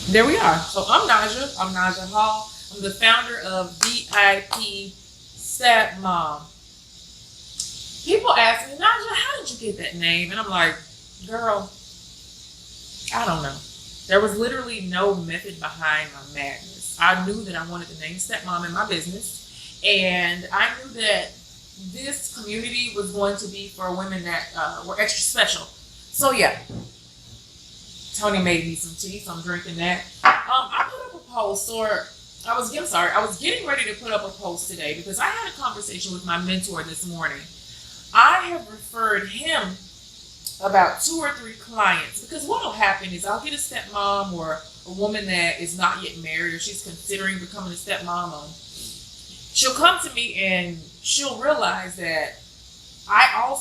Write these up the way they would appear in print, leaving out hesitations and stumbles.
There we are. So I'm Naja. I'm Naja Hall. I'm the founder of VIP Stepmom. People ask me, Naja, how did you get that name? And I'm like, girl, I don't know. There was literally no method behind my madness. I knew that I wanted the name Stepmom in my business, and I knew that this community was going to be for women that were extra special. So yeah, Tony made me some tea, so I'm drinking that. I put up a post, or I was getting ready to put up a post today because I had a conversation with my mentor this morning. I have referred him about 2 or 3 clients because what will happen is I'll get a stepmom or a woman that is not yet married or she's considering becoming a stepmom. She'll come to me and she'll realize that our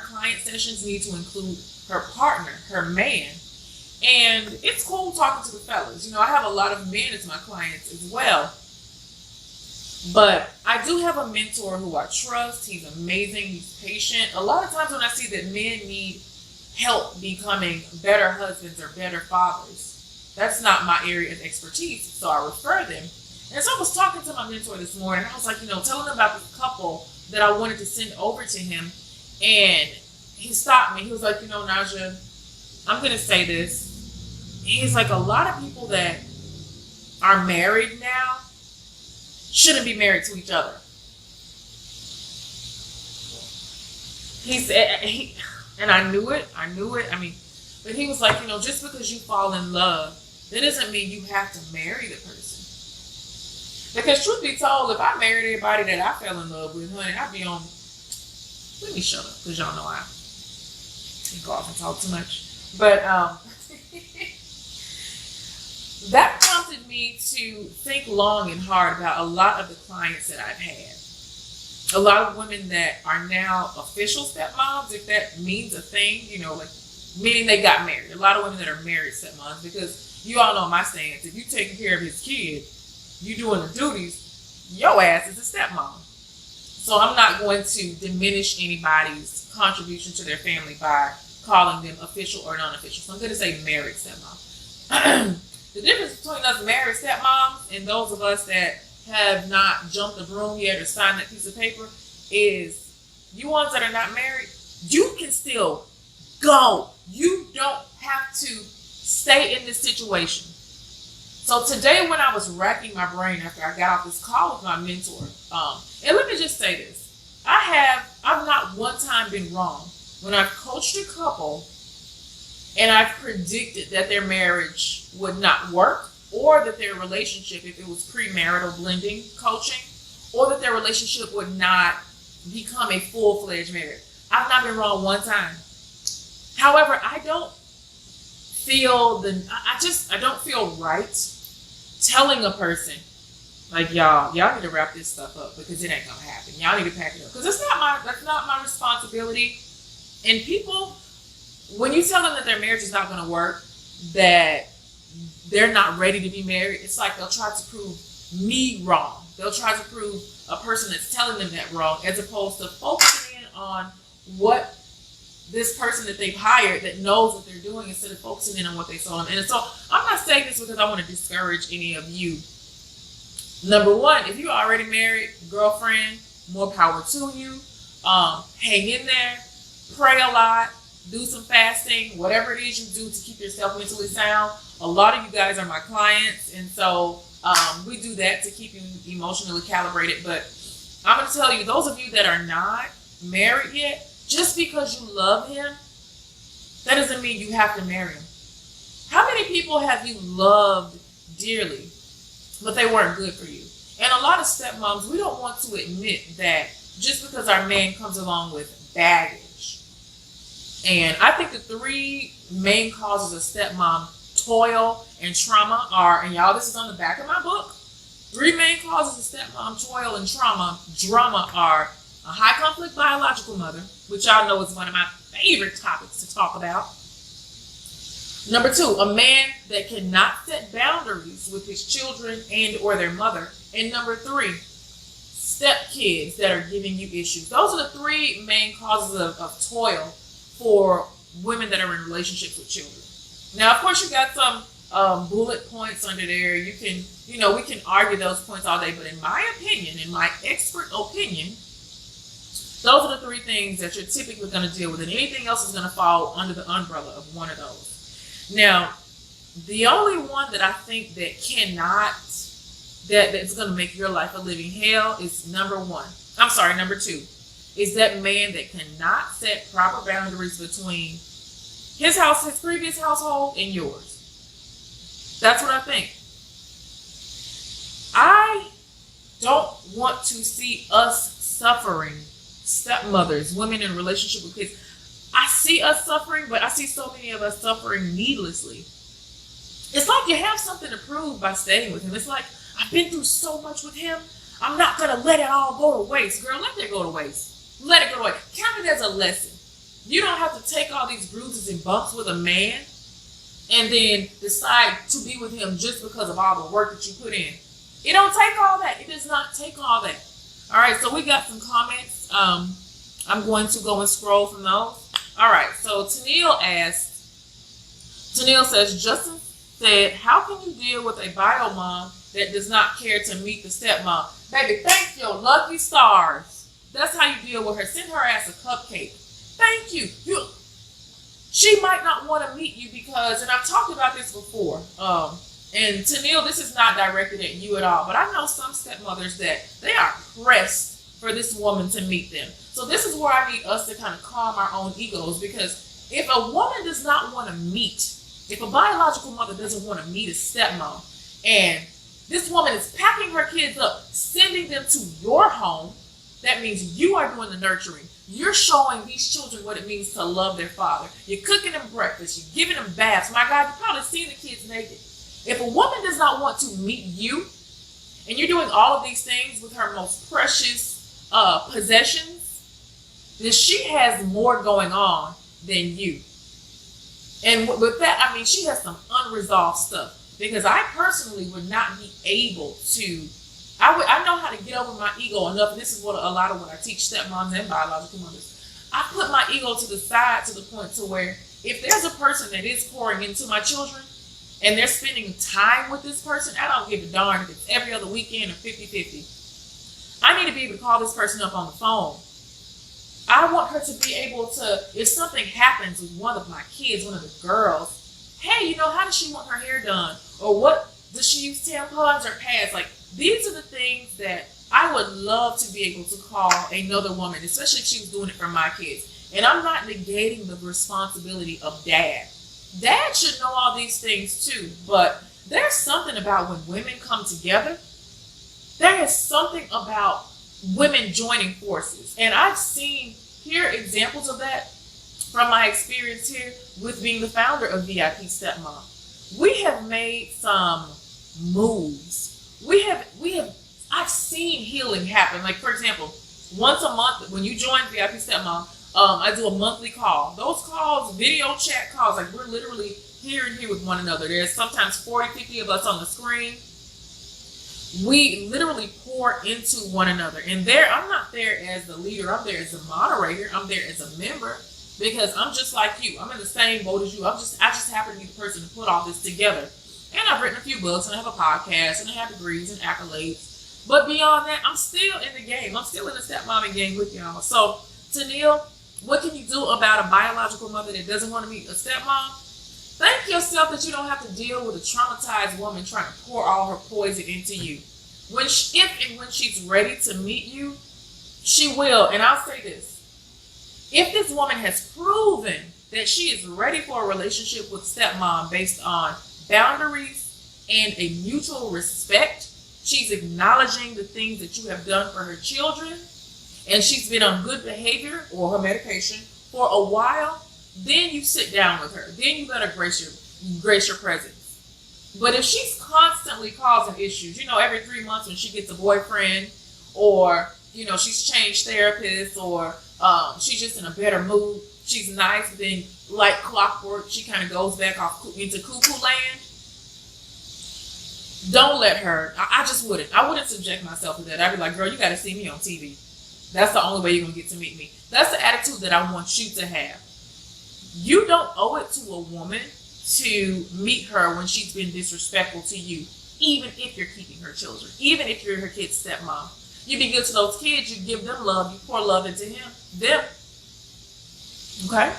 client sessions need to include her partner, her man. And it's cool talking to the fellas. I have a lot of men as my clients as well. But I do have a mentor who I trust. He's amazing. He's patient. A lot of times when I see that men need help becoming better husbands or better fathers, that's not my area of expertise. So I refer them. And so I was talking to my mentor this morning. I was like, telling him about this couple that I wanted to send over to him. And he stopped me. He was like, Naja, I'm going to say this. He's like, a lot of people that are married now shouldn't be married to each other. He said, and I knew it. But he was like, just because you fall in love, that doesn't mean you have to marry the person. Because truth be told, if I married everybody that I fell in love with, honey, I'd be on, let me shut up, because y'all know I go off and talk too much. But, that prompted me to think long and hard about a lot of the clients that I've had. A lot of women that are now official stepmoms, if that means a thing, meaning they got married. A lot of women that are married stepmoms, because you all know my stance. If you taking care of his kid, you doing the duties, your ass is a stepmom. So I'm not going to diminish anybody's contribution to their family by calling them official or non-official. So I'm going to say married stepmom. The difference between us married stepmoms and those of us that have not jumped the broom yet or signed that piece of paper is you ones that are not married, you can still go. You don't have to stay in this situation. So today when I was racking my brain after I got off this call with my mentor, and let me just say this, I've not one time been wrong when I've coached a couple and I've predicted that their marriage would not work, or that their relationship, if it was premarital blending coaching, or that their relationship would not become a full-fledged marriage. I've not been wrong one time. However, I don't feel right telling a person, like, y'all need to wrap this stuff up because it ain't gonna happen. Y'all need to pack it up. Because that's not my responsibility. And people, when you tell them that their marriage is not going to work, that they're not ready to be married, it's like they'll try to prove me wrong. They'll try to prove a person that's telling them that wrong, as opposed to focusing in on what this person that they've hired that knows what they're doing instead of focusing in on what they saw them. And so I'm not saying this because I want to discourage any of you. Number one, if you're already married, girlfriend, more power to you. Hang in there, pray a lot, do some fasting, whatever it is you do to keep yourself mentally sound. A lot of you guys are my clients, and so we do that to keep you emotionally calibrated. But I'm going to tell you, those of you that are not married yet, just because you love him, that doesn't mean you have to marry him. How many people have you loved dearly, but they weren't good for you? And a lot of stepmoms, we don't want to admit that just because our man comes along with baggage. And I think the 3 main causes of stepmom toil and trauma are, and y'all, this is on the back of my book, 3 main causes of stepmom toil and drama are a high conflict biological mother, which y'all know is one of my favorite topics to talk about. Number 2, a man that cannot set boundaries with his children and or their mother. And number 3, stepkids that are giving you issues. Those are the 3 main causes of toil for women that are in relationships with children. Now, of course, you got some bullet points under there. You can, we can argue those points all day, but in my opinion, in my expert opinion, those are the three things that you're typically going to deal with, and anything else is going to fall under the umbrella of one of those. Now, the only one that I think that that's going to make your life a living hell is number two, is that man that cannot set proper boundaries between his previous household, and yours. That's what I think. I don't want to see us suffering, stepmothers, women in relationship with kids. I see us suffering, but I see so many of us suffering needlessly. It's like you have something to prove by staying with him. It's like, I've been through so much with him, I'm not going to let it all go to waste. Girl, let that go to waste. Let it go to waste. Count it as a lesson. You don't have to take all these bruises and bumps with a man and then decide to be with him just because of all the work that you put in. It don't take all that. It does not take all that. All right, so we got some comments. I'm going to go and scroll from those. All right, so Tennille says, Justin said, how can you deal with a bio mom that does not care to meet the stepmom? Baby, thank your lucky stars. That's how you deal with her. Send her ass a cupcake. Thank you. She might not want to meet you because, and I've talked about this before, and Tennille, this is not directed at you at all, but I know some stepmothers that they are pressed for this woman to meet them. So this is where I need us to kind of calm our own egos, because if a woman does not want to meet, if a biological mother doesn't want to meet a stepmom, and this woman is packing her kids up, sending them to your home, that means you are doing the nurturing. You're showing these children what it means to love their father. You're cooking them breakfast. You're giving them baths. My God, you've probably seen the kids naked. If a woman does not want to meet you, and you're doing all of these things with her most precious possessions, then she has more going on than you. And with that, I mean, she has some unresolved stuff. Because I personally would not be able to, I know how to get over my ego enough, and this is what a lot of what I teach stepmoms and biological mothers. I put my ego to the side to the point to where if there's a person that is pouring into my children and they're spending time with this person, I don't give a darn if it's every other weekend or 50-50. I need to be able to call this person up on the phone. I want her to be able to, if something happens with one of my kids, one of the girls, hey, how does she want her hair done? Or what, does she use tampons or pads? Like, these are the things that I would love to be able to call another woman, especially if she was doing it for my kids. And I'm not negating the responsibility of dad. Dad should know all these things too, but there's something about when women come together. There is something about women joining forces. And I've seen examples of that from my experience here with being the founder of VIP Stepmom. We have made some moves. I've seen healing happen. Like, for example, once a month when you join VIP Stepmom, I do a monthly call. Those calls, video chat calls, like we're literally here with one another. There's sometimes 40, 50 of us on the screen. We literally pour into one another. And I'm not there as the leader. I'm there as a moderator. I'm there as a member. Because I'm just like you. I'm in the same boat as you. I just happen to be the person to put all this together. And I've written a few books, and I have a podcast, and I have degrees and accolades. But beyond that, I'm still in the game. I'm still in the stepmomming game with y'all. So, Tennille, what can you do about a biological mother that doesn't want to meet a stepmom? Thank yourself that you don't have to deal with a traumatized woman trying to pour all her poison into you. When she's ready to meet you, she will. And I'll say this. If this woman has proven that she is ready for a relationship with stepmom based on boundaries and a mutual respect, she's acknowledging the things that you have done for her children, and she's been on good behavior or her medication for a while, then you sit down with her. Then you let her grace your presence. But if she's constantly causing issues, every 3 months when she gets a boyfriend, or she's changed therapists, or she's just in a better mood. She's nice, but then like clockwork, she kind of goes back off into cuckoo land. Don't let her. I just wouldn't. I wouldn't subject myself to that. I'd be like, girl, you got to see me on TV. That's the only way you're going to get to meet me. That's the attitude that I want you to have. You don't owe it to a woman to meet her when she's been disrespectful to you, even if you're keeping her children, even if you're her kid's stepmom. You be good to those kids, you give them love, you pour love into them. Okay?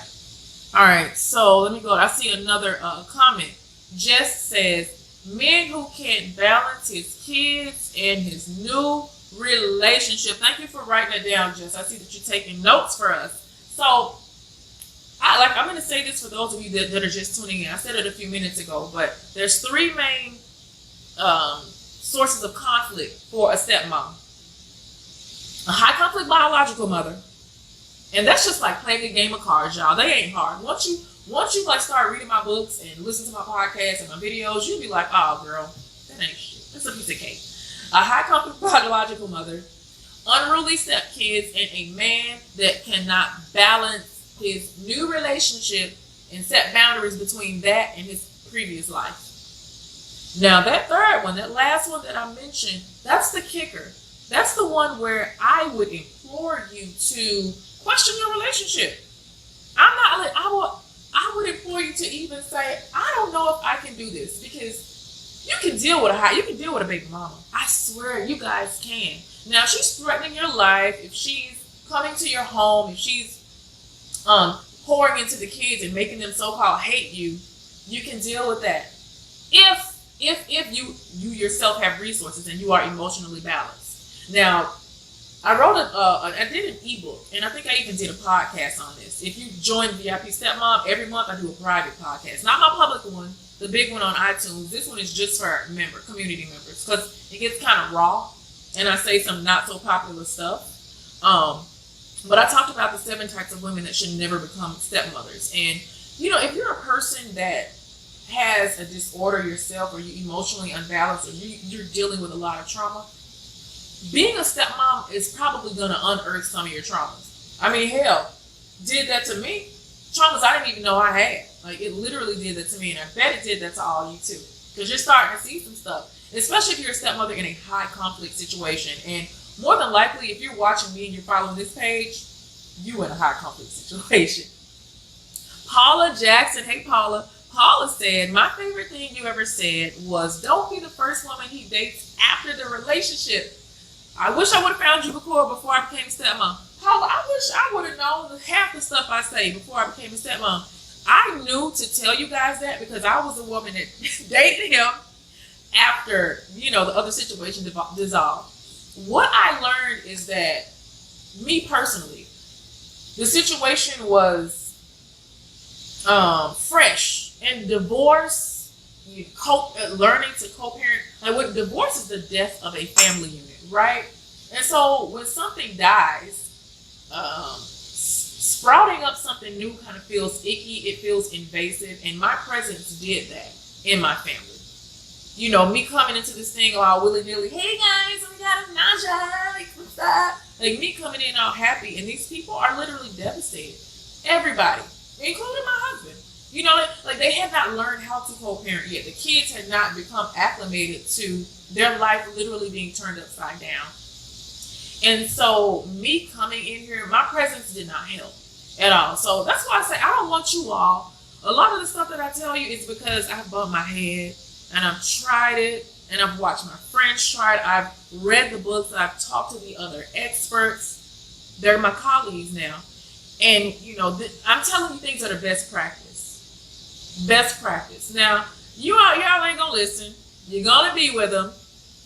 All right, so let me go. I see another comment. Jess says, men who can't balance his kids and his new relationship. Thank you for writing that down, Jess. I see that you're taking notes for us. So, I'm going to say this for those of you that are just tuning in. I said it a few minutes ago, but there's three main sources of conflict for a stepmom. A high conflict biological mother. And that's just like playing a game of cards, y'all. They ain't hard. Once you like start reading my books and listen to my podcasts and my videos, you'll be like, oh girl, that ain't shit. That's a piece of cake. A high conflict biological mother, unruly stepkids, and a man that cannot balance his new relationship and set boundaries between that and his previous life. Now that third one, that last one that I mentioned, that's the kicker. That's the one where I would implore you to question your relationship. I would implore you to even say, I don't know if I can do this, because you can deal with a baby mama. I swear you guys can. Now if she's threatening your life, if she's coming to your home, if she's pouring into the kids and making them so-called hate you, you can deal with that. If you yourself have resources and you are emotionally balanced. Now, I did an ebook, and I think I even did a podcast on this. If you join VIP Stepmom, every month I do a private podcast. Not my public one, the big one on iTunes. This one is just for community members, because it gets kind of raw, and I say some not so popular stuff. But I talked about the 7 types of women that should never become stepmothers. And, if you're a person that has a disorder yourself, or you're emotionally unbalanced, or you're dealing with a lot of trauma, being a stepmom is probably going to unearth some of your traumas. I mean, hell, did that to me. Traumas I didn't even know I had. Like, it literally did that to me, and I bet it did that to all you too. Because you're starting to see some stuff, especially if you're a stepmother in a high conflict situation. And more than likely, if you're watching me and you're following this page, you in a high conflict situation. Paula Jackson, hey Paula. Paula said, my favorite thing you ever said was, don't be the first woman he dates after the relationship. I wish I would have found you before I became a stepmom. Paula, I wish I would have known half the stuff I say before I became a stepmom. I knew to tell you guys that because I was a woman that dated him after, the other situation dissolved. What I learned is that, me personally, the situation was fresh, and divorce, learning to co-parent, like what divorce is the death of a family unit, right? And so when something dies, sprouting up something new kind of feels icky, it feels invasive, and my presence did that in my family. Me coming into this thing all willy-nilly, hey guys, we got a Naja, like what's up? Like me coming in all happy, and these people are literally devastated. Everybody, including my husband. Like they had not learned how to co-parent yet. The kids had not become acclimated to their life literally being turned upside down. And so me coming in here, my presence did not help at all. So that's why I say I don't want you all. A lot of the stuff that I tell you is because I've bumped my head and I've tried it and I've watched my friends try it. I've read the books. I've talked to the other experts. They're my colleagues now. And, I'm telling you things that are best practice. Best practice. Now, y'all ain't gonna listen. You're gonna be with them,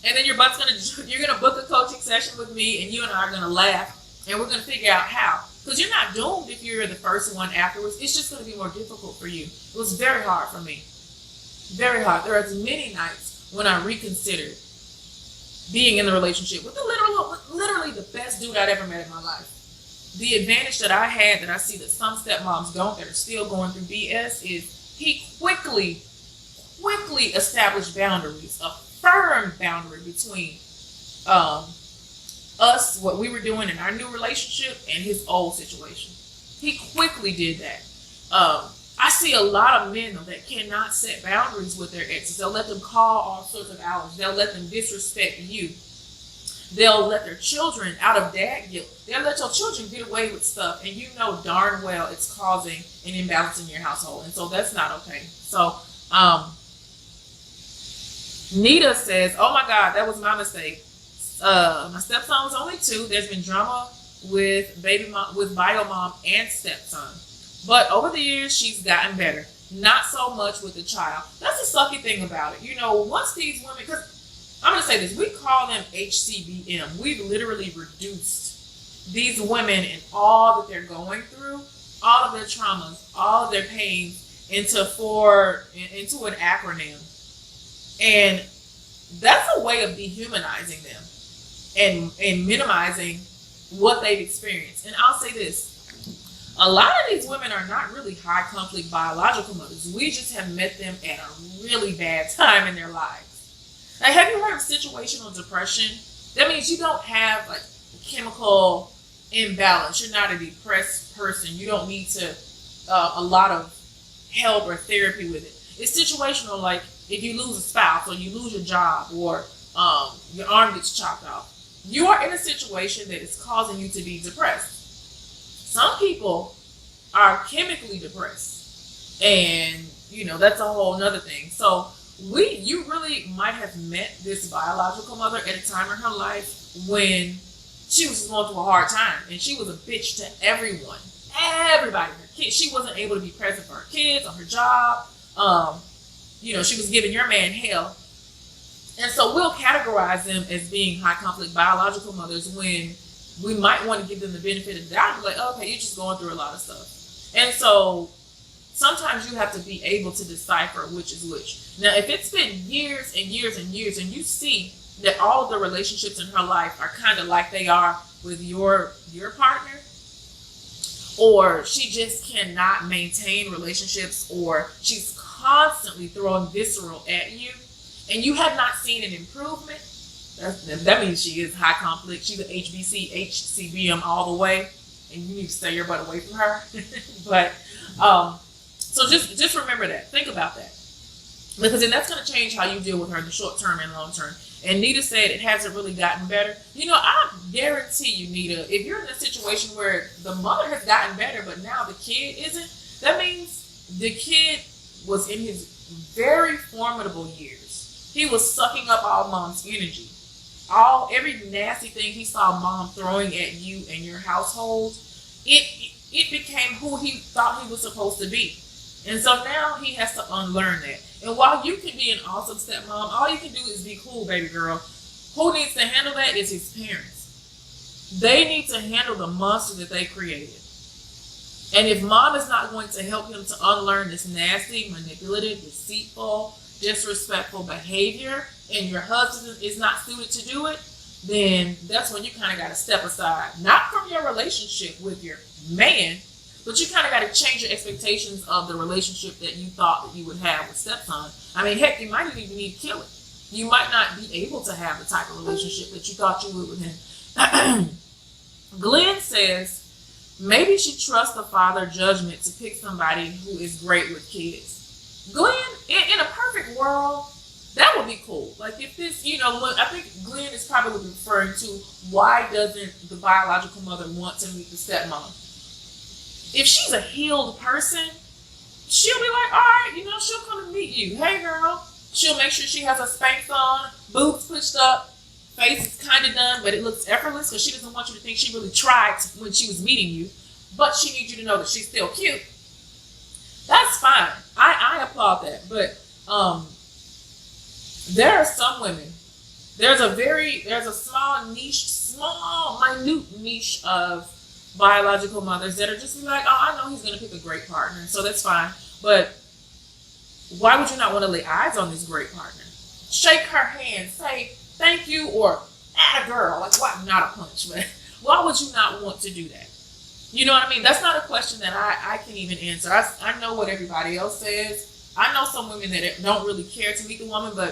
and then you're gonna book a coaching session with me, and you and I are gonna laugh, and we're gonna figure out how. Because you're not doomed if you're the first one afterwards. It's just gonna be more difficult for you. It was very hard for me. Very hard. There are many nights when I reconsidered being in the relationship with literally the best dude I'd ever met in my life. The advantage that I had that I see that some stepmoms don't, that are still going through BS, is he quickly established boundaries, a firm boundary between us, what we were doing in our new relationship, and his old situation. He quickly did that. I see a lot of men, though, that cannot set boundaries with their exes. They'll let them call all sorts of hours. They'll let them disrespect you. They'll let their children, out of dad guilt, they'll let your children get away with stuff, and you know darn well it's causing an imbalance in your household, and so that's not okay. So, Nita says, "Oh my God, that was my mistake. My stepson was only 2. There's been drama with bio mom and stepson, but over the years she's gotten better. Not so much with the child." That's the sucky thing about it. You know, once these women, because I'm going to say this, we call them HCBM. We've literally reduced these women and all that they're going through, all of their traumas, all of their pains into an acronym. And that's a way of dehumanizing them and minimizing what they've experienced. And I'll say this. A lot of these women are not really high conflict biological mothers. We just have met them at a really bad time in their lives. Now, have you heard of situational depression? That means you don't have like chemical imbalance. You're not a depressed person. You don't need a lot of help or therapy with it. It's situational, like if you lose a spouse or you lose your job or your arm gets chopped off. You are in a situation that is causing you to be depressed. Some people are chemically depressed, and you know that's a whole nother thing. So you really might have met this biological mother at a time in her life when she was going through a hard time, and she was a bitch to everybody, her kids. She wasn't able to be present for her kids on her job. She was giving your man hell, and so we'll categorize them as being high conflict biological mothers when we might want to give them the benefit of the doubt. Like, okay, you're just going through a lot of stuff. And so sometimes you have to be able to decipher which is which. Now, if it's been years and years and years and you see that all of the relationships in her life are kind of like they are with your partner, or she just cannot maintain relationships, or she's constantly throwing visceral at you, and you have not seen an improvement, that means she is high conflict. She's an HCBM all the way, and you need to stay your butt away from her. But so just remember that. Think about that, because then that's going to change how you deal with her in the short term and long term. And Nita said it hasn't really gotten better. You know, I guarantee you, Nita, if you're in a situation where the mother has gotten better, but now the kid isn't, that means the kid was in his very formidable years. He was sucking up all mom's energy. Every nasty thing he saw mom throwing at you and your household, it became who he thought he was supposed to be. And so now he has to unlearn that. And while you can be an awesome stepmom, all you can do is be cool, baby girl. Who needs to handle that is his parents. They need to handle the monster that they created. And if mom is not going to help him to unlearn this nasty, manipulative, deceitful, disrespectful behavior, and your husband is not suited to do it, then that's when you kind of got to step aside. Not from your relationship with your man, but you kind of got to change your expectations of the relationship that you thought that you would have with stepson. I mean, heck, you might even need to kill it. You might not be able to have the type of relationship that you thought you would with him. Glenn says, maybe she trusts the father judgment to pick somebody who is great with kids. Glenn, in a perfect world, that would be cool. Like if this, I think Glenn is probably referring to why doesn't the biological mother want to meet the stepmom? If she's a healed person, she'll be like, all right, she'll come and meet you. Hey girl. She'll make sure she has her Spanx on, boobs pushed up, face is kind of done, but it looks effortless because she doesn't want you to think she really tried when she was meeting you, but she needs you to know that she's still cute. That's fine. I applaud that. But there are some women, there's a small, minute niche of biological mothers that are just like, oh, I know he's going to pick a great partner, so that's fine. But why would you not want to lay eyes on this great partner? Shake her hand, say thank you, or add a girl. Like, why? Not a punch, but why would you not want to do that? You know what I mean? That's not a question that I can even answer. I know what everybody else says. I know some women that don't really care to meet the woman, but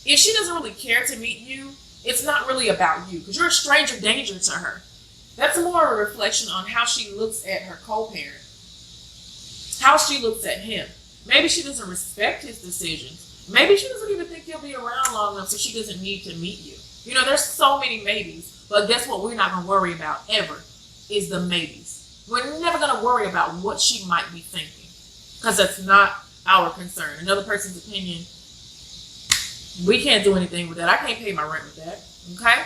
if she doesn't really care to meet you, it's not really about you because you're a stranger danger to her. That's more a reflection on how she looks at her co-parent, how she looks at him. Maybe she doesn't respect his decisions. Maybe she doesn't even think he'll be around long enough, so she doesn't need to meet you. You know, there's so many maybes, but guess what? We're not going to worry about ever is the maybes. We're never going to worry about what she might be thinking because that's not our concern. Another person's opinion, we can't do anything with that. I can't pay my rent with that. Okay?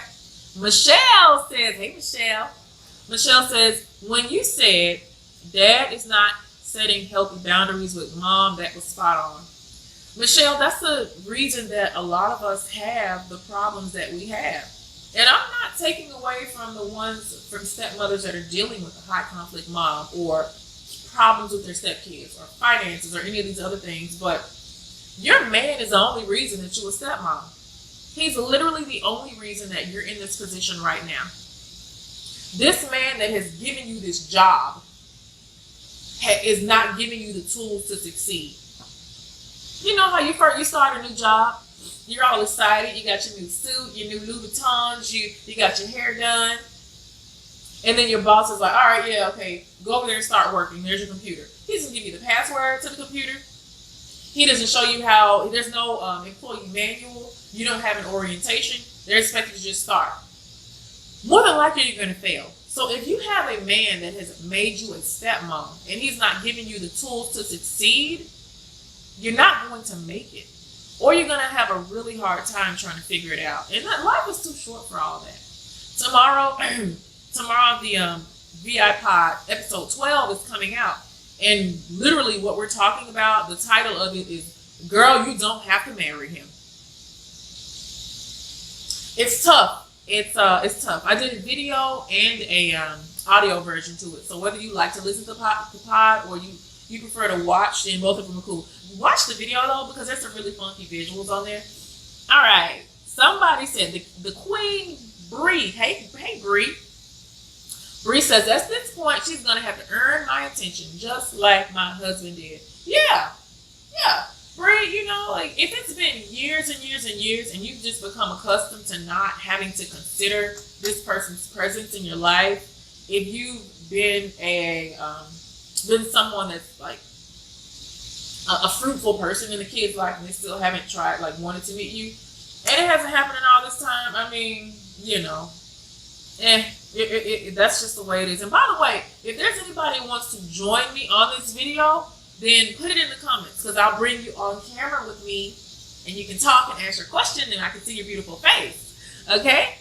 Michelle says, hey, Michelle. Michelle says, when you said dad is not setting healthy boundaries with mom, that was spot on. Michelle, that's the reason that a lot of us have the problems that we have. And I'm not taking away from the ones from stepmothers that are dealing with a high conflict mom or problems with their stepkids or finances or any of these other things, but your man is the only reason that you're a stepmom. He's literally the only reason that you're in this position right now. This man that has given you this job is not giving you the tools to succeed. You know how you start a new job, you're all excited, you got your new suit, your new Louis Vuittons, you got your hair done, and then your boss is like, all right, yeah, okay, go over there and start working. There's your computer. He doesn't give you the password to the computer. He doesn't show you how, there's no employee manual. You don't have an orientation. They're expected to just start. More than likely, you're going to fail. So if you have a man that has made you a stepmom and he's not giving you the tools to succeed, you're not going to make it. Or you're going to have a really hard time trying to figure it out. And that life is too short for all that. Tomorrow the VI Pod episode 12 is coming out. And literally what we're talking about, the title of it is, Girl, You Don't Have to Marry Him. It's tough. It's tough. I did a video and a audio version to it. So whether you like to listen to the pod or you prefer to watch, then both of them are cool. Watch the video though, because there's some really funky visuals on there. All right. Somebody said the Queen Bree. Hey Bree. Bree says, at this point, she's going to have to earn my attention just like my husband did. Yeah. Bree, you know, like if it's been years and years and years and you've just become accustomed to not having to consider this person's presence in your life, if you've been been someone that's like a fruitful person in the kid's life and they still haven't wanted to meet you, and it hasn't happened in all this time, I mean, you know, that's just the way it is. And by the way, if there's anybody who wants to join me on this video, then put it in the comments because I'll bring you on camera with me and you can talk and answer questions and I can see your beautiful face. Okay?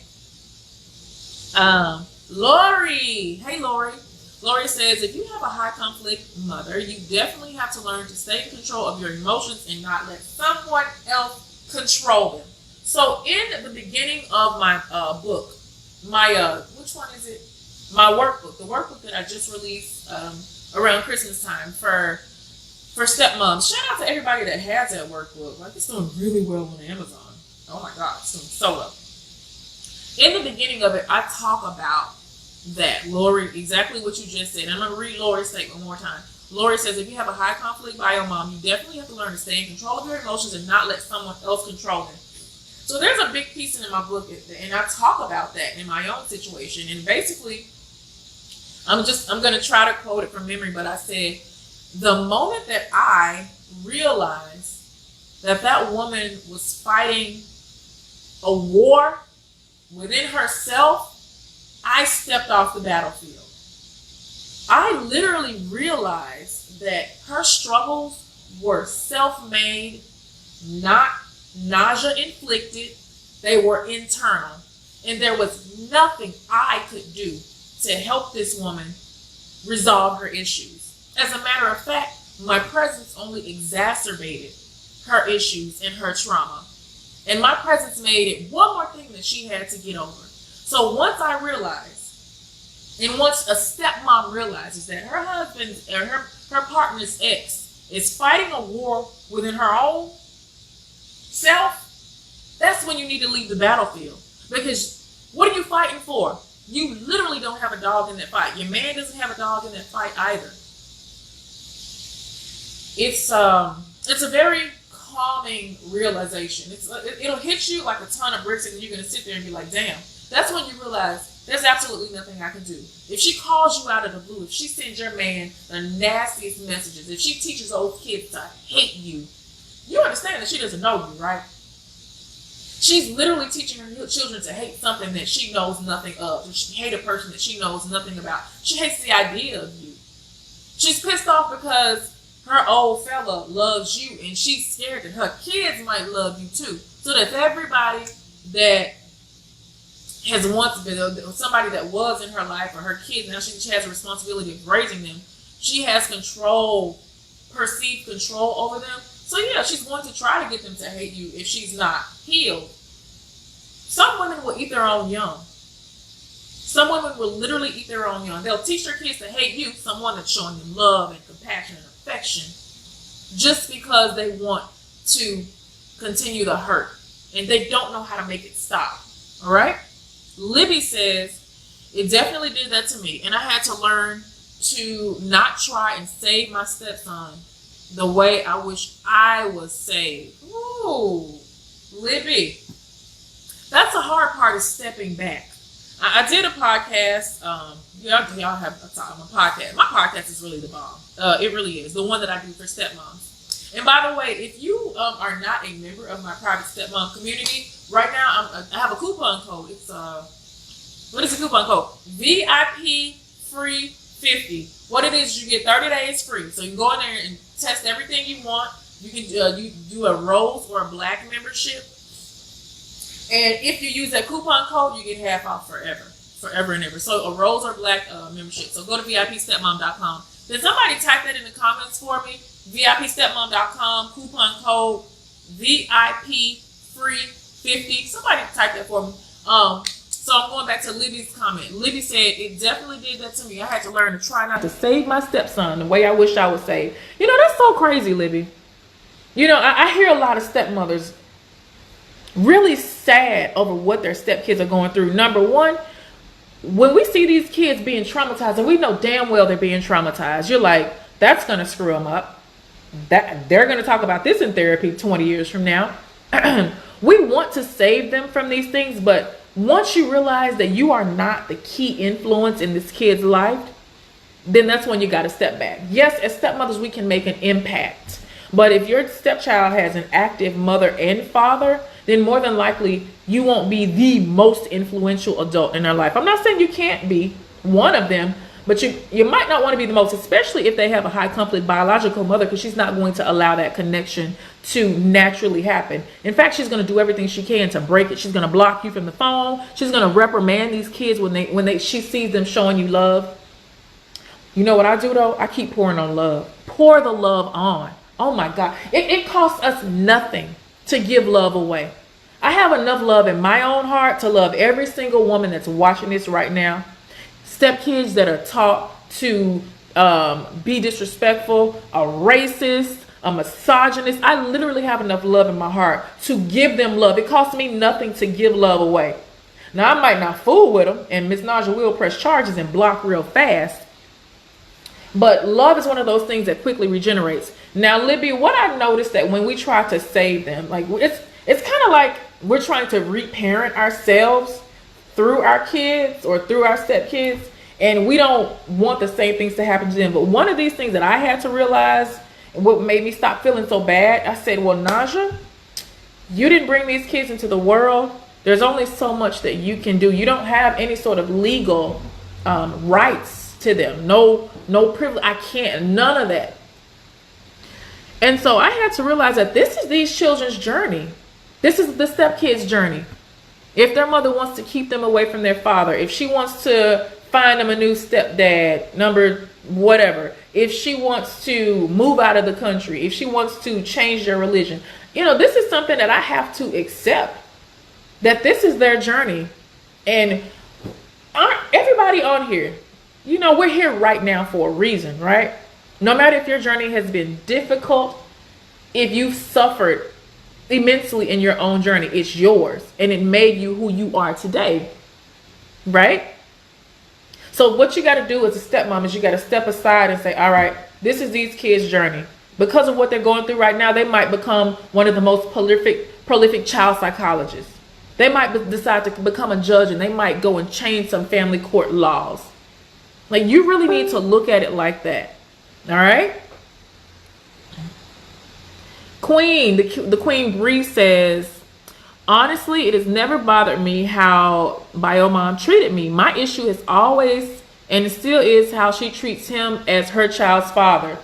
Lori. Hey, Lori. Lori says, if you have a high conflict mother, you definitely have to learn to stay in control of your emotions and not let someone else control them. So in the beginning of my book, my, which one is it? My workbook, the workbook that I just released around Christmas time for stepmoms. Shout out to everybody that has that workbook. Like, it's doing really well on Amazon. Oh my God, it's doing so well. In the beginning of it, I talk about that, Lori, exactly what you just said. I'm going to read Lori's statement one more time. Lori says, if you have a high conflict bio mom, you definitely have to learn to stay in control of your emotions and not let someone else control them. So there's a big piece in my book, and I talk about that in my own situation. And basically, I'm going to try to quote it from memory, but I said, the moment that I realized that woman was fighting a war within herself, I stepped off the battlefield. I literally realized that her struggles were self-made, not Naja inflicted. They were internal. And there was nothing I could do to help this woman resolve her issues. As a matter of fact, my presence only exacerbated her issues and her trauma. And my presence made it one more thing that she had to get over. So once I realized, and once a stepmom realizes that her husband or her partner's ex is fighting a war within her own self, that's when you need to leave the battlefield. Because what are you fighting for? You literally don't have a dog in that fight. Your man doesn't have a dog in that fight either. It's a very calming realization. It'll hit you like a ton of bricks, and you're gonna sit there and be like, damn. That's when you realize there's absolutely nothing I can do. If she calls you out of the blue, if she sends your man the nastiest messages, if she teaches those kids to hate you, you understand that she doesn't know you, right? She's literally teaching her children to hate something that she knows nothing of. She hate a person that she knows nothing about. She hates the idea of you. She's pissed off because her old fella loves you, and she's scared that her kids might love you too. So that's everybody that has once been somebody that was in her life, or her kids. Now she has a responsibility of raising them. She has control, perceived control over them. So yeah, she's going to try to get them to hate you if she's not healed. Some women will eat their own young. Some women will literally eat their own young. They'll teach their kids to hate you, someone that's showing them love and compassion and affection, just because they want to continue the hurt and they don't know how to make it stop. All right? Libby says, it definitely did that to me, and I had to learn to not try and save my stepson the way I wish I was saved. Ooh, Libby. That's the hard part, is stepping back. I did a podcast. Y'all have a podcast. My podcast is really the bomb. It really is. The one that I do for stepmoms. And by the way, if you are not a member of my private stepmom community, right now I have a coupon code. It's what is the coupon code? VIP free 50. What it is, you get 30 days free. So you can go in there and test everything you want. You can you do a rose or a black membership. And if you use that coupon code, you get half off forever and ever. So a rose or black membership. So go to VIPstepmom.com. Then somebody type that in the comments for me. VIPstepmom.com, coupon code VIP free 50. Somebody type that for me. So I'm going back to Libby's comment. Libby said, it definitely did that to me. I had to learn to try not to save my stepson the way I wish I was saved. You know, that's so crazy, Libby. You know, I hear a lot of stepmothers really sad over what their stepkids are going through. Number one, when we see these kids being traumatized, and we know damn well they're being traumatized, you're like, that's going to screw them up. That they're going to talk about this in therapy 20 years from now. We want to save them from these things, but once you realize that you are not the key influence in this kid's life, then that's when you got to step back. Yes, as stepmothers, we can make an impact. But if your stepchild has an active mother and father, then more than likely you won't be the most influential adult in their life. I'm not saying you can't be one of them, but you might not want to be the most, especially if they have a high conflict biological mother, because she's not going to allow that connection to naturally happen. In fact, she's going to do everything she can to break it. She's going to block you from the phone. She's going to reprimand these kids when she sees them showing you love. You know what I do though? I keep pouring on love. Pour the love on. Oh my God. It costs us nothing to give love away. I have enough love in my own heart to love every single woman that's watching this right now. Stepkids that are taught to be disrespectful, a racist, a misogynist. I literally have enough love in my heart to give them love. It costs me nothing to give love away. Now, I might not fool with them, and Miss Naja will press charges and block real fast. But love is one of those things that quickly regenerates. Now, Libby, what I noticed that when we try to save them, like it's kind of like we're trying to reparent ourselves through our kids or through our stepkids, and we don't want the same things to happen to them. But one of these things that I had to realize, and what made me stop feeling so bad, I said, well, Naja, you didn't bring these kids into the world. There's only so much that you can do. You don't have any sort of legal rights to them. No privilege. I can't. None of that. And so I had to realize that this is these children's journey. This is the stepkids' journey. If their mother wants to keep them away from their father, if she wants to find them a new stepdad, number whatever, if she wants to move out of the country, if she wants to change their religion, you know, this is something that I have to accept, that this is their journey. And everybody on here, you know, we're here right now for a reason, right? No matter if your journey has been difficult, if you've suffered immensely in your own journey, it's yours, and it made you who you are today, right? So what you got to do as a stepmom is you got to step aside and say, all right, this is these kids' journey. Because of what they're going through right now, they might become one of the most prolific child psychologists. They might decide to become a judge, and they might go and change some family court laws. Like, you really need to look at it like that. All right. Queen, the Queen Bree says, Honestly, it has never bothered me how bio mom treated me. My issue has always, and it still is, how she treats him as her child's father.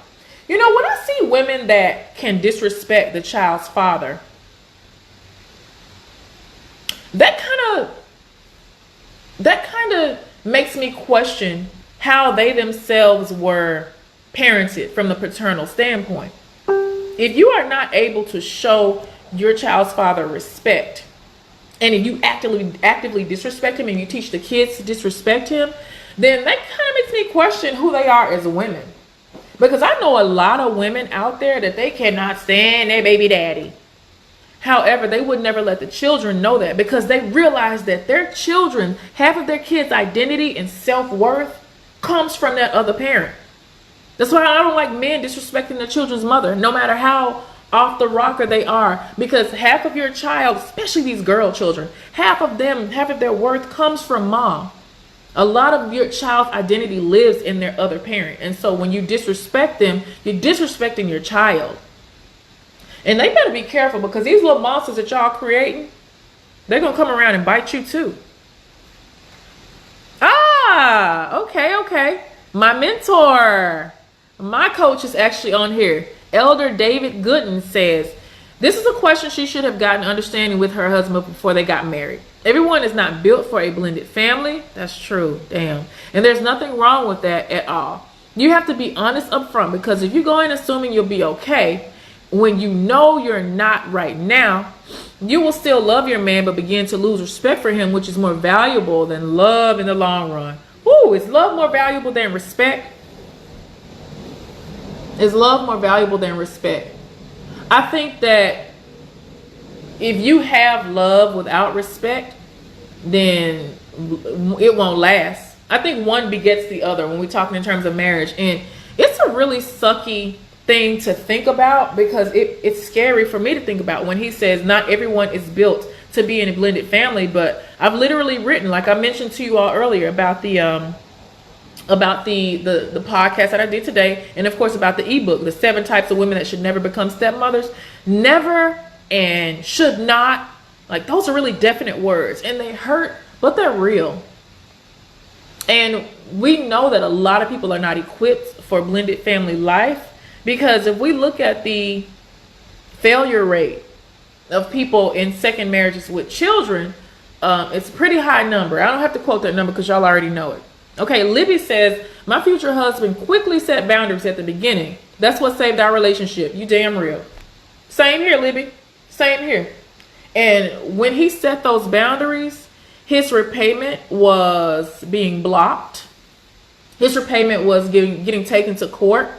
You know, when I see women that can disrespect the child's father, that kind of makes me question how they themselves were parented from the paternal standpoint. If you are not able to show your child's father respect, and if you actively disrespect him and you teach the kids to disrespect him, then that kind of makes me question who they are as women. Because I know a lot of women out there that they cannot stand their baby daddy. However, they would never let the children know that, because they realize that their children, half of their kids' identity and self-worth comes from that other parent. That's why I don't like men disrespecting their children's mother, no matter how off the rocker they are, because half of your child, especially these girl children, half of their worth comes from mom. A lot of your child's identity lives in their other parent. And so when you disrespect them, you're disrespecting your child. And they better be careful, because these little monsters that y'all creating, they're going to come around and bite you too. Okay. My mentor, my coach is actually on here. Elder David Gooden says, this is a question she should have gotten understanding with her husband before they got married. Everyone is not built for a blended family. That's true. Damn. And there's nothing wrong with that at all. You have to be honest up front, because if you go in assuming you'll be okay, when you know you're not right now, you will still love your man, but begin to lose respect for him, which is more valuable than love in the long run. Ooh, is love more valuable than respect? Is love more valuable than respect? I think that if you have love without respect, then it won't last. I think one begets the other when we're talking in terms of marriage. And it's a really sucky thing to think about, because it's scary for me to think about when he says not everyone is built to be in a blended family. But I've literally written, like I mentioned to you all earlier, about the podcast that I did today, and of course about the ebook, the 7 types of women that should never become stepmothers. Never and should not, like, those are really definite words, and they hurt, but they're real. And we know that a lot of people are not equipped for blended family life, because if we look at the failure rate of people in second marriages with children, it's a pretty high number. I don't have to quote that number because y'all already know it. Okay, Libby says, my future husband quickly set boundaries at the beginning. That's what saved our relationship. You damn real. Same here, Libby. Same here. And when he set those boundaries, his repayment was being blocked. His repayment was getting taken to court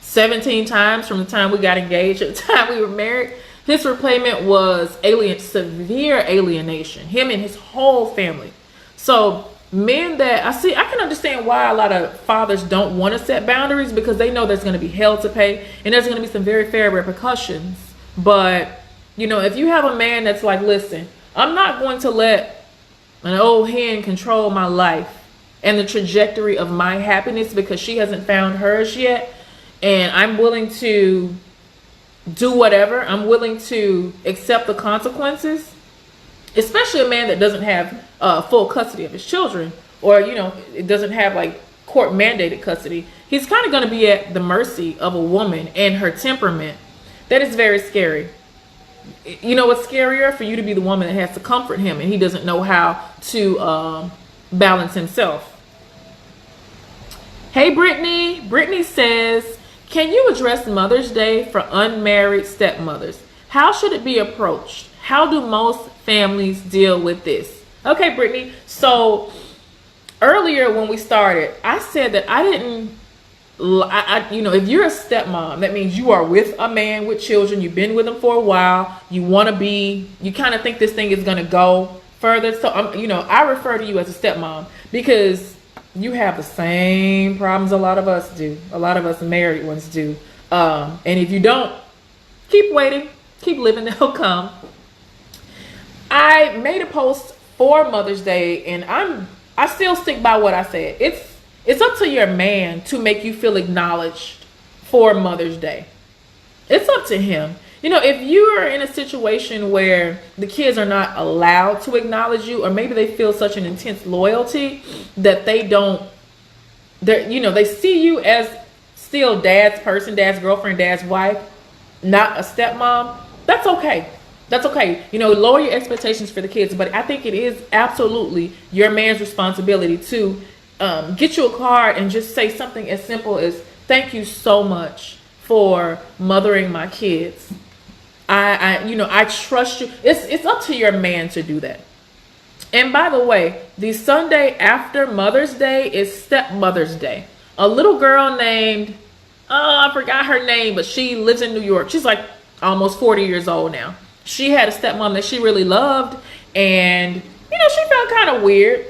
17 times from the time we got engaged to the time we were married. His repayment was severe alienation, him and his whole family. So men that I can understand why a lot of fathers don't want to set boundaries, because they know there's going to be hell to pay and there's going to be some very fair repercussions. But, you know, if you have a man that's like, listen, I'm not going to let an old hen control my life and the trajectory of my happiness because she hasn't found hers yet, and I'm willing to do whatever. I'm willing to accept the consequences, especially a man that doesn't have full custody of his children, or, you know, it doesn't have like court mandated custody. He's kind of going to be at the mercy of a woman and her temperament. That is very scary. You know what's scarier? For you to be the woman that has to comfort him and he doesn't know how to balance himself. Hey, Brittany. Brittany says, can you address Mother's Day for unmarried stepmothers? How should it be approached? How do most families deal with this? Okay, Brittany. So earlier when we started, I said that I didn't, you know, if you're a stepmom, that means you are with a man with children. You've been with him for a while. You kind of think this thing is going to go further. So, you know, I refer to you as a stepmom because you have the same problems a lot of us do. A lot of us married ones do. And if you don't, keep waiting, keep living, they'll come. I made a post for Mother's Day, and I still stick by what I said. It's up to your man to make you feel acknowledged for Mother's Day. It's up to him. if you are in a situation where the kids are not allowed to acknowledge you, or maybe they feel such an intense loyalty that they don't, they see you as still dad's person, dad's girlfriend, dad's wife, not a stepmom, that's okay. That's okay. Lower your expectations for the kids, but I think it is absolutely your man's responsibility to get you a card and just say something as simple as, thank you so much for mothering my kids. I trust you. It's up to your man to do that. And by the way, the Sunday after Mother's Day is Stepmother's Day. A little girl named, I forgot her name, but she lives in New York. She's like almost 40 years old now. She had a stepmom that she really loved, and she felt kind of weird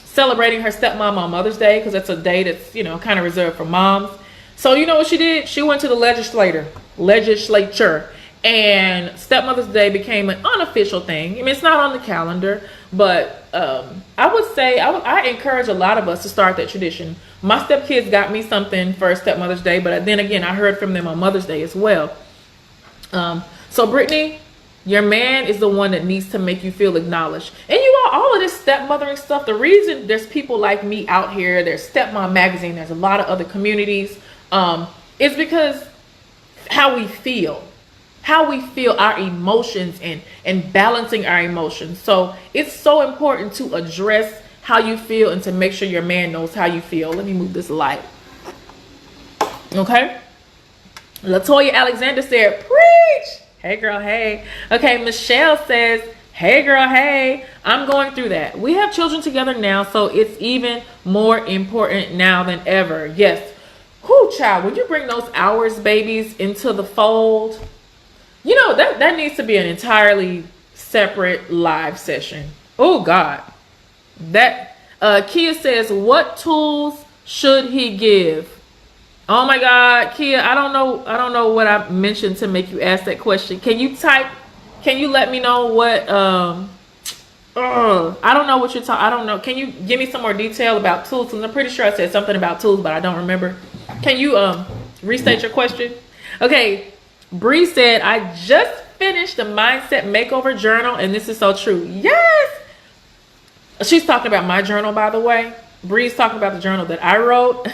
celebrating her stepmom on Mother's Day, because that's a day that's kind of reserved for moms. So you know what she did? She went to the legislature, and Stepmother's Day became an unofficial thing. I mean, it's not on the calendar, but I would say I encourage a lot of us to start that tradition. My stepkids got me something for Stepmother's Day, but then again, I heard from them on Mother's Day as well. So Brittany, your man is the one that needs to make you feel acknowledged. And all of this stepmothering stuff, the reason there's people like me out here, there's Stepmom Magazine, there's a lot of other communities, is because how we feel our emotions and balancing our emotions. So it's so important to address how you feel and to make sure your man knows how you feel. Let me move this light. Okay. Latoya Alexander said, preach. Hey girl, hey. Okay, Michelle says, hey girl, hey. I'm going through that. We have children together now, so it's even more important now than ever. Yes. Whoo, child, when you bring those hours babies into the fold, that needs to be an entirely separate live session. Oh God. That Kia says, what tools should he give? Oh my God, Kia, I don't know what I mentioned to make you ask that question. Can you let me know what I don't know what you're talking. I don't know. Can you give me some more detail about tools? Because I'm pretty sure I said something about tools, but I don't remember. Can you restate your question? Okay, Bree said, I just finished the mindset makeover journal, and this is so true. Yes. She's talking about my journal, by the way. Bree's talking about the journal that I wrote.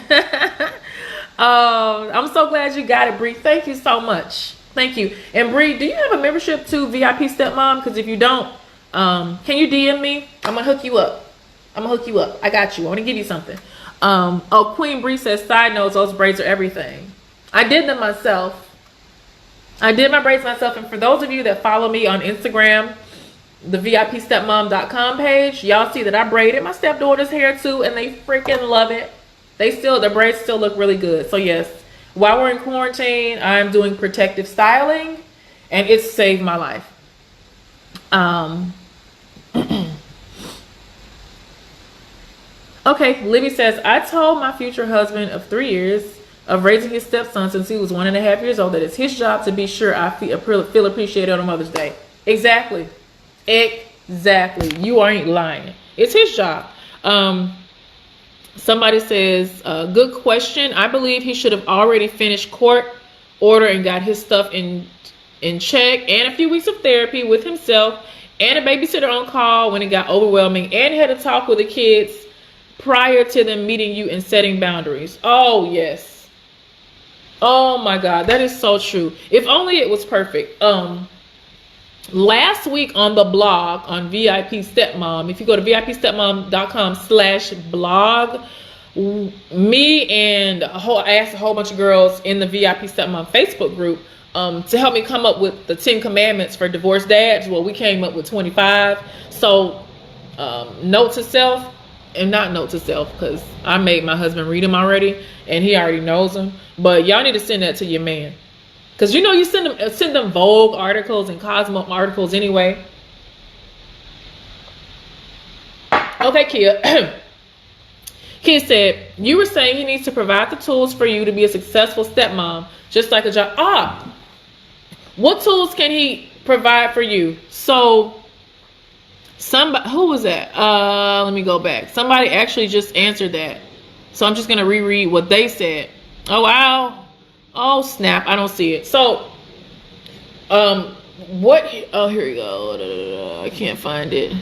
I'm so glad you got it, Bree. Thank you so much. Thank you. And Bree, do you have a membership to VIP Stepmom? Because if you don't, can you DM me? I'm gonna hook you up. I got you. I want to give you something. Queen Bree says, side notes, those braids are everything. I did them myself. I did my braids myself. And for those of you that follow me on Instagram, the VIPstepmom.com page, y'all see that I braided my stepdaughter's hair too, and they freaking love it. The braids still look really good. So yes, while we're in quarantine, I'm doing protective styling, and it's saved my life. Okay, Libby says, I told my future husband of 3 years of raising his stepson since he was 1.5 years old that it's his job to be sure I feel appreciated on Mother's Day. Exactly. You ain't lying. It's his job. Somebody says, good question. I believe he should have already finished court order and got his stuff in check, and a few weeks of therapy with himself and a babysitter on call when it got overwhelming, and had a talk with the kids prior to them meeting you and setting boundaries. Oh, yes. Oh, my God. That is so true. If only it was perfect. Last week on the blog on VIP Stepmom, if you go to VIPstepmom.com/blog, me and I asked a whole bunch of girls in the VIP Stepmom Facebook group to help me come up with the 10 commandments for divorced dads. Well, we came up with 25. So note to self, and not note to self, because I made my husband read them already and he already knows them, but y'all need to send that to your man, because you send them Vogue articles and Cosmo articles anyway. Okay, Kia. Kia said, you were saying he needs to provide the tools for you to be a successful stepmom, just like a job. What tools can he provide for you? So somebody, who was that? Let me go back. Somebody actually just answered that. So I'm just going to reread what they said. Oh, wow. Oh, snap. I don't see it. So What? Oh, here we go. I can't find it.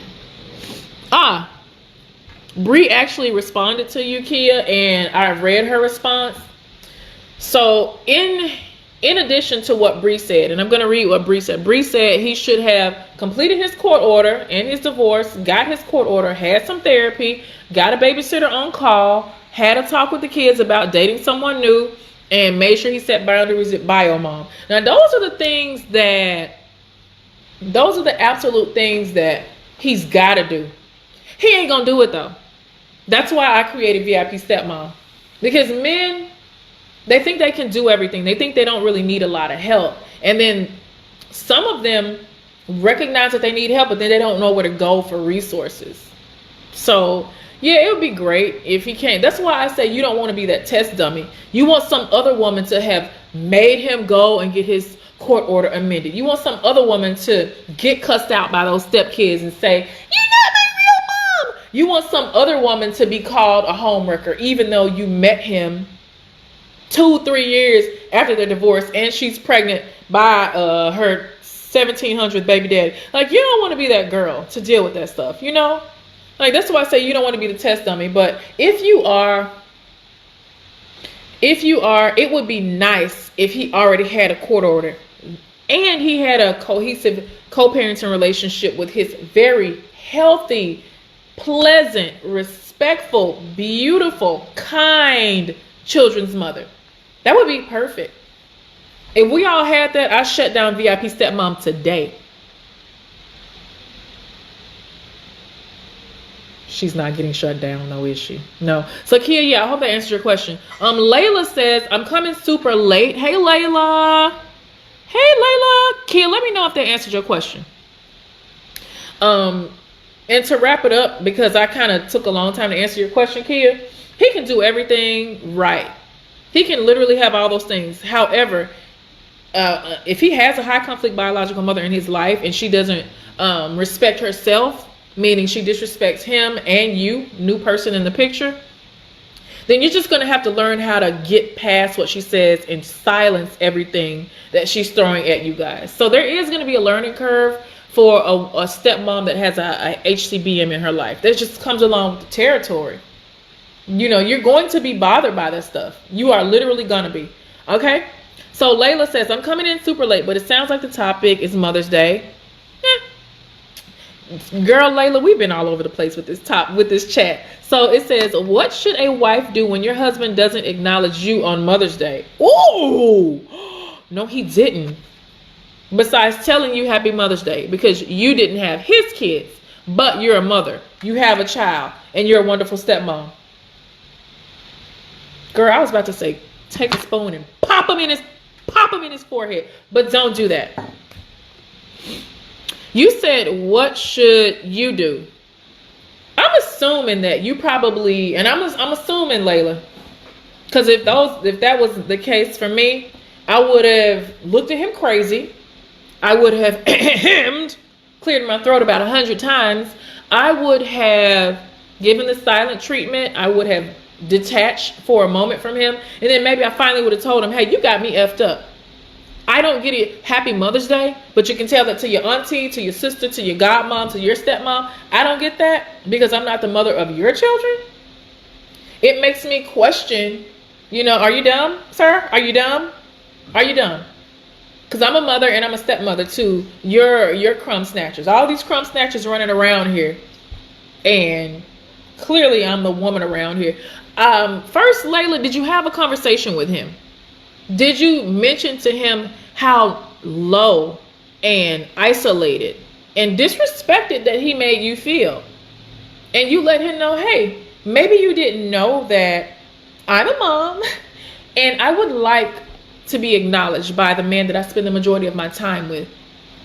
Bree actually responded to you, Kia, and I read her response. So in addition to what Bree said, and I'm going to read what Bree said. Bree said he should have completed his court order and his divorce, got his court order, had some therapy, got a babysitter on call, had a talk with the kids about dating someone new, and made sure he set boundaries at BioMom. Now, those are the absolute things that he's got to do. He ain't going to do it, though. That's why I created VIP Stepmom. Because men, they think they can do everything. They think they don't really need a lot of help. And then some of them recognize that they need help, but then they don't know where to go for resources. So, yeah, it would be great if he can. That's why I say you don't want to be that test dummy. You want some other woman to have made him go and get his court order amended. You want some other woman to get cussed out by those stepkids and say, "You're not my real mom." You want some other woman to be called a homewrecker, even though you met him 2-3 years after their divorce and she's pregnant by her 1700th baby daddy. Like, you don't want to be that girl to deal with that stuff, you know? Like, that's why I say you don't want to be the test dummy. But if you are, it would be nice if he already had a court order and he had a cohesive co-parenting relationship with his very healthy, pleasant, respectful, beautiful, kind children's mother. That would be perfect. If we all had that, I shut down VIP Stepmom today. She's not getting shut down, though, is she? No. So, Kia, yeah, I hope that answers your question. Layla says, I'm coming super late. Hey, Layla. Hey, Layla. Kia, let me know if that answered your question. And to wrap it up, because I kind of took a long time to answer your question, Kia, he can do everything right. He can literally have all those things. However, if he has a high conflict biological mother in his life and she doesn't respect herself, meaning she disrespects him and you, new person in the picture, then you're just going to have to learn how to get past what she says and silence everything that she's throwing at you guys. So there is going to be a learning curve for a stepmom that has a HCBM in her life. That just comes along with the territory. You know, you're going to be bothered by this stuff. You are literally going to be. Okay? So Layla says, I'm coming in super late, but it sounds like the topic is Mother's Day. Girl, Layla, we've been all over the place with this chat. So it says, what should a wife do when your husband doesn't acknowledge you on Mother's Day? Ooh, no, he didn't. Besides telling you Happy Mother's Day, because you didn't have his kids, but you're a mother. You have a child, and you're a wonderful stepmom. Girl, I was about to say, take a spoon and pop him in his forehead, but don't do that. You said, what should you do? I'm assuming that you probably, and I'm assuming, Layla, because if that was the case for me, I would have looked at him crazy. I would have cleared my throat about 100 times. I would have given the silent treatment. I would have detached for a moment from him. And then maybe I finally would have told him, hey, you got me effed up. I don't get it. Happy Mother's Day. But you can tell that to your auntie, to your sister, to your godmom, to your stepmom. I don't get that because I'm not the mother of your children. It makes me question, are you dumb, sir? Are you dumb? Are you dumb? Because I'm a mother and I'm a stepmother to your crumb snatchers. All these crumb snatchers running around here. And clearly I'm the woman around here. First, Layla, did you have a conversation with him? Did you mention to him how low and isolated and disrespected that he made you feel? And you let him know, hey, maybe you didn't know that I'm a mom and I would like to be acknowledged by the man that I spend the majority of my time with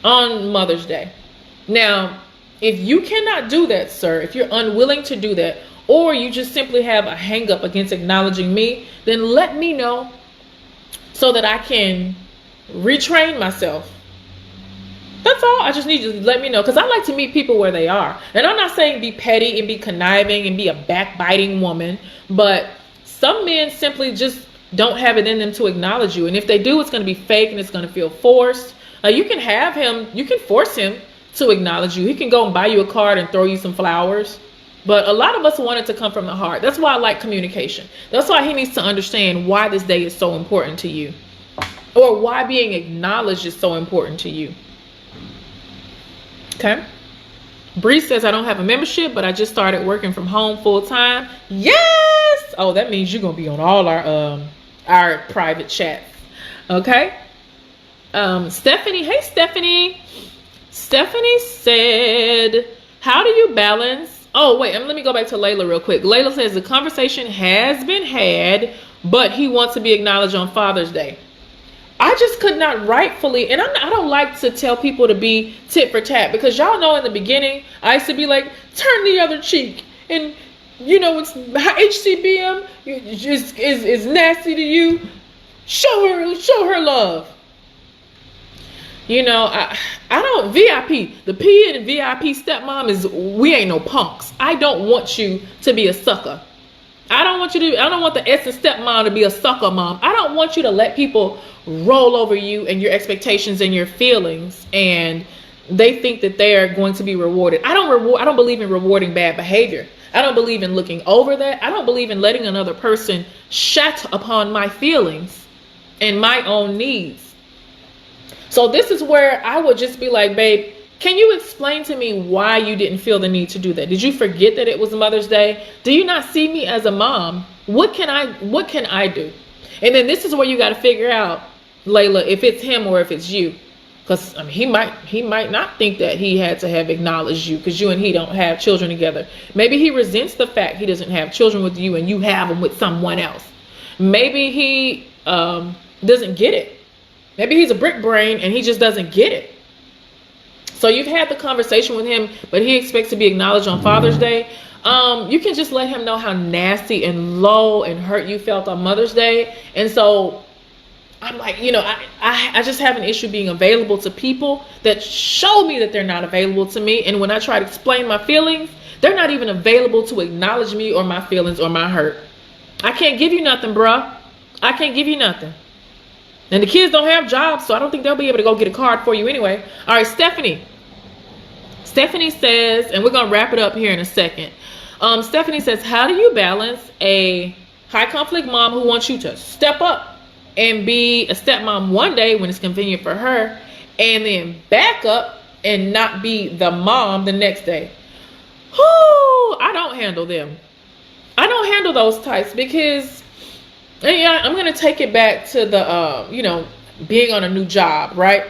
on Mother's Day. Now, if you cannot do that, sir, if you're unwilling to do that, or you just simply have a hang up against acknowledging me, then let me know so that I can retrain myself. That's all. I just need you to let me know, because I like to meet people where they are. And I'm not saying be petty and be conniving and be a backbiting woman, but some men simply just don't have it in them to acknowledge you. And if they do, it's going to be fake and it's going to feel forced. You can have him, you can force him to acknowledge you. He can go and buy you a card and throw you some flowers. But a lot of us want it to come from the heart. That's why I like communication. That's why he needs to understand why this day is so important to you, or why being acknowledged is so important to you. Okay. Bree says, I don't have a membership, but I just started working from home full time. Yes. Oh, that means you're going to be on all our private chats. Okay. Stephanie. Hey, Stephanie. Stephanie said, how do you balance? Oh, wait, let me go back to Layla real quick. Layla says the conversation has been had, but he wants to be acknowledged on Father's Day. I just could not rightfully, and I don't like to tell people to be tit for tat, because y'all know in the beginning, I used to be like, turn the other cheek. And, you know, it's HCBM is nasty to you. Show her love. You know, I don't, VIP, the P in VIP stepmom is, we ain't no punks. I don't want you to be a sucker. I don't want the S in stepmom to be a sucker mom. I don't want you to let people roll over you and your expectations and your feelings, and they think that they are going to be rewarded. I don't believe in rewarding bad behavior. I don't believe in looking over that. I don't believe in letting another person shat upon my feelings and my own needs. So this is where I would just be like, babe, can you explain to me why you didn't feel the need to do that? Did you forget that it was Mother's Day? Do you not see me as a mom? What can I do? And then this is where you got to figure out, Layla, if it's him or if it's you. Because I mean, he might not think that he had to have acknowledged you, because you and he don't have children together. Maybe he resents the fact he doesn't have children with you and you have them with someone else. Maybe he doesn't get it. Maybe he's a brick brain and he just doesn't get it. So you've had the conversation with him, but he expects to be acknowledged on Father's Day. You can just let him know how nasty and low and hurt you felt on Mother's Day. And so I'm like, you know, I just have an issue being available to people that show me that they're not available to me. And when I try to explain my feelings, they're not even available to acknowledge me or my feelings or my hurt. I can't give you nothing, bruh. I can't give you nothing. And the kids don't have jobs, so I don't think they'll be able to go get a card for you anyway. All right, Stephanie. Stephanie says, and we're going to wrap it up here in a second. Stephanie says, how do you balance a high conflict mom who wants you to step up and be a stepmom one day when it's convenient for her, and then back up and not be the mom the next day? Whoo, I don't handle them. I don't handle those types, because yeah, I'm going to take it back to the, you know, being on a new job, right?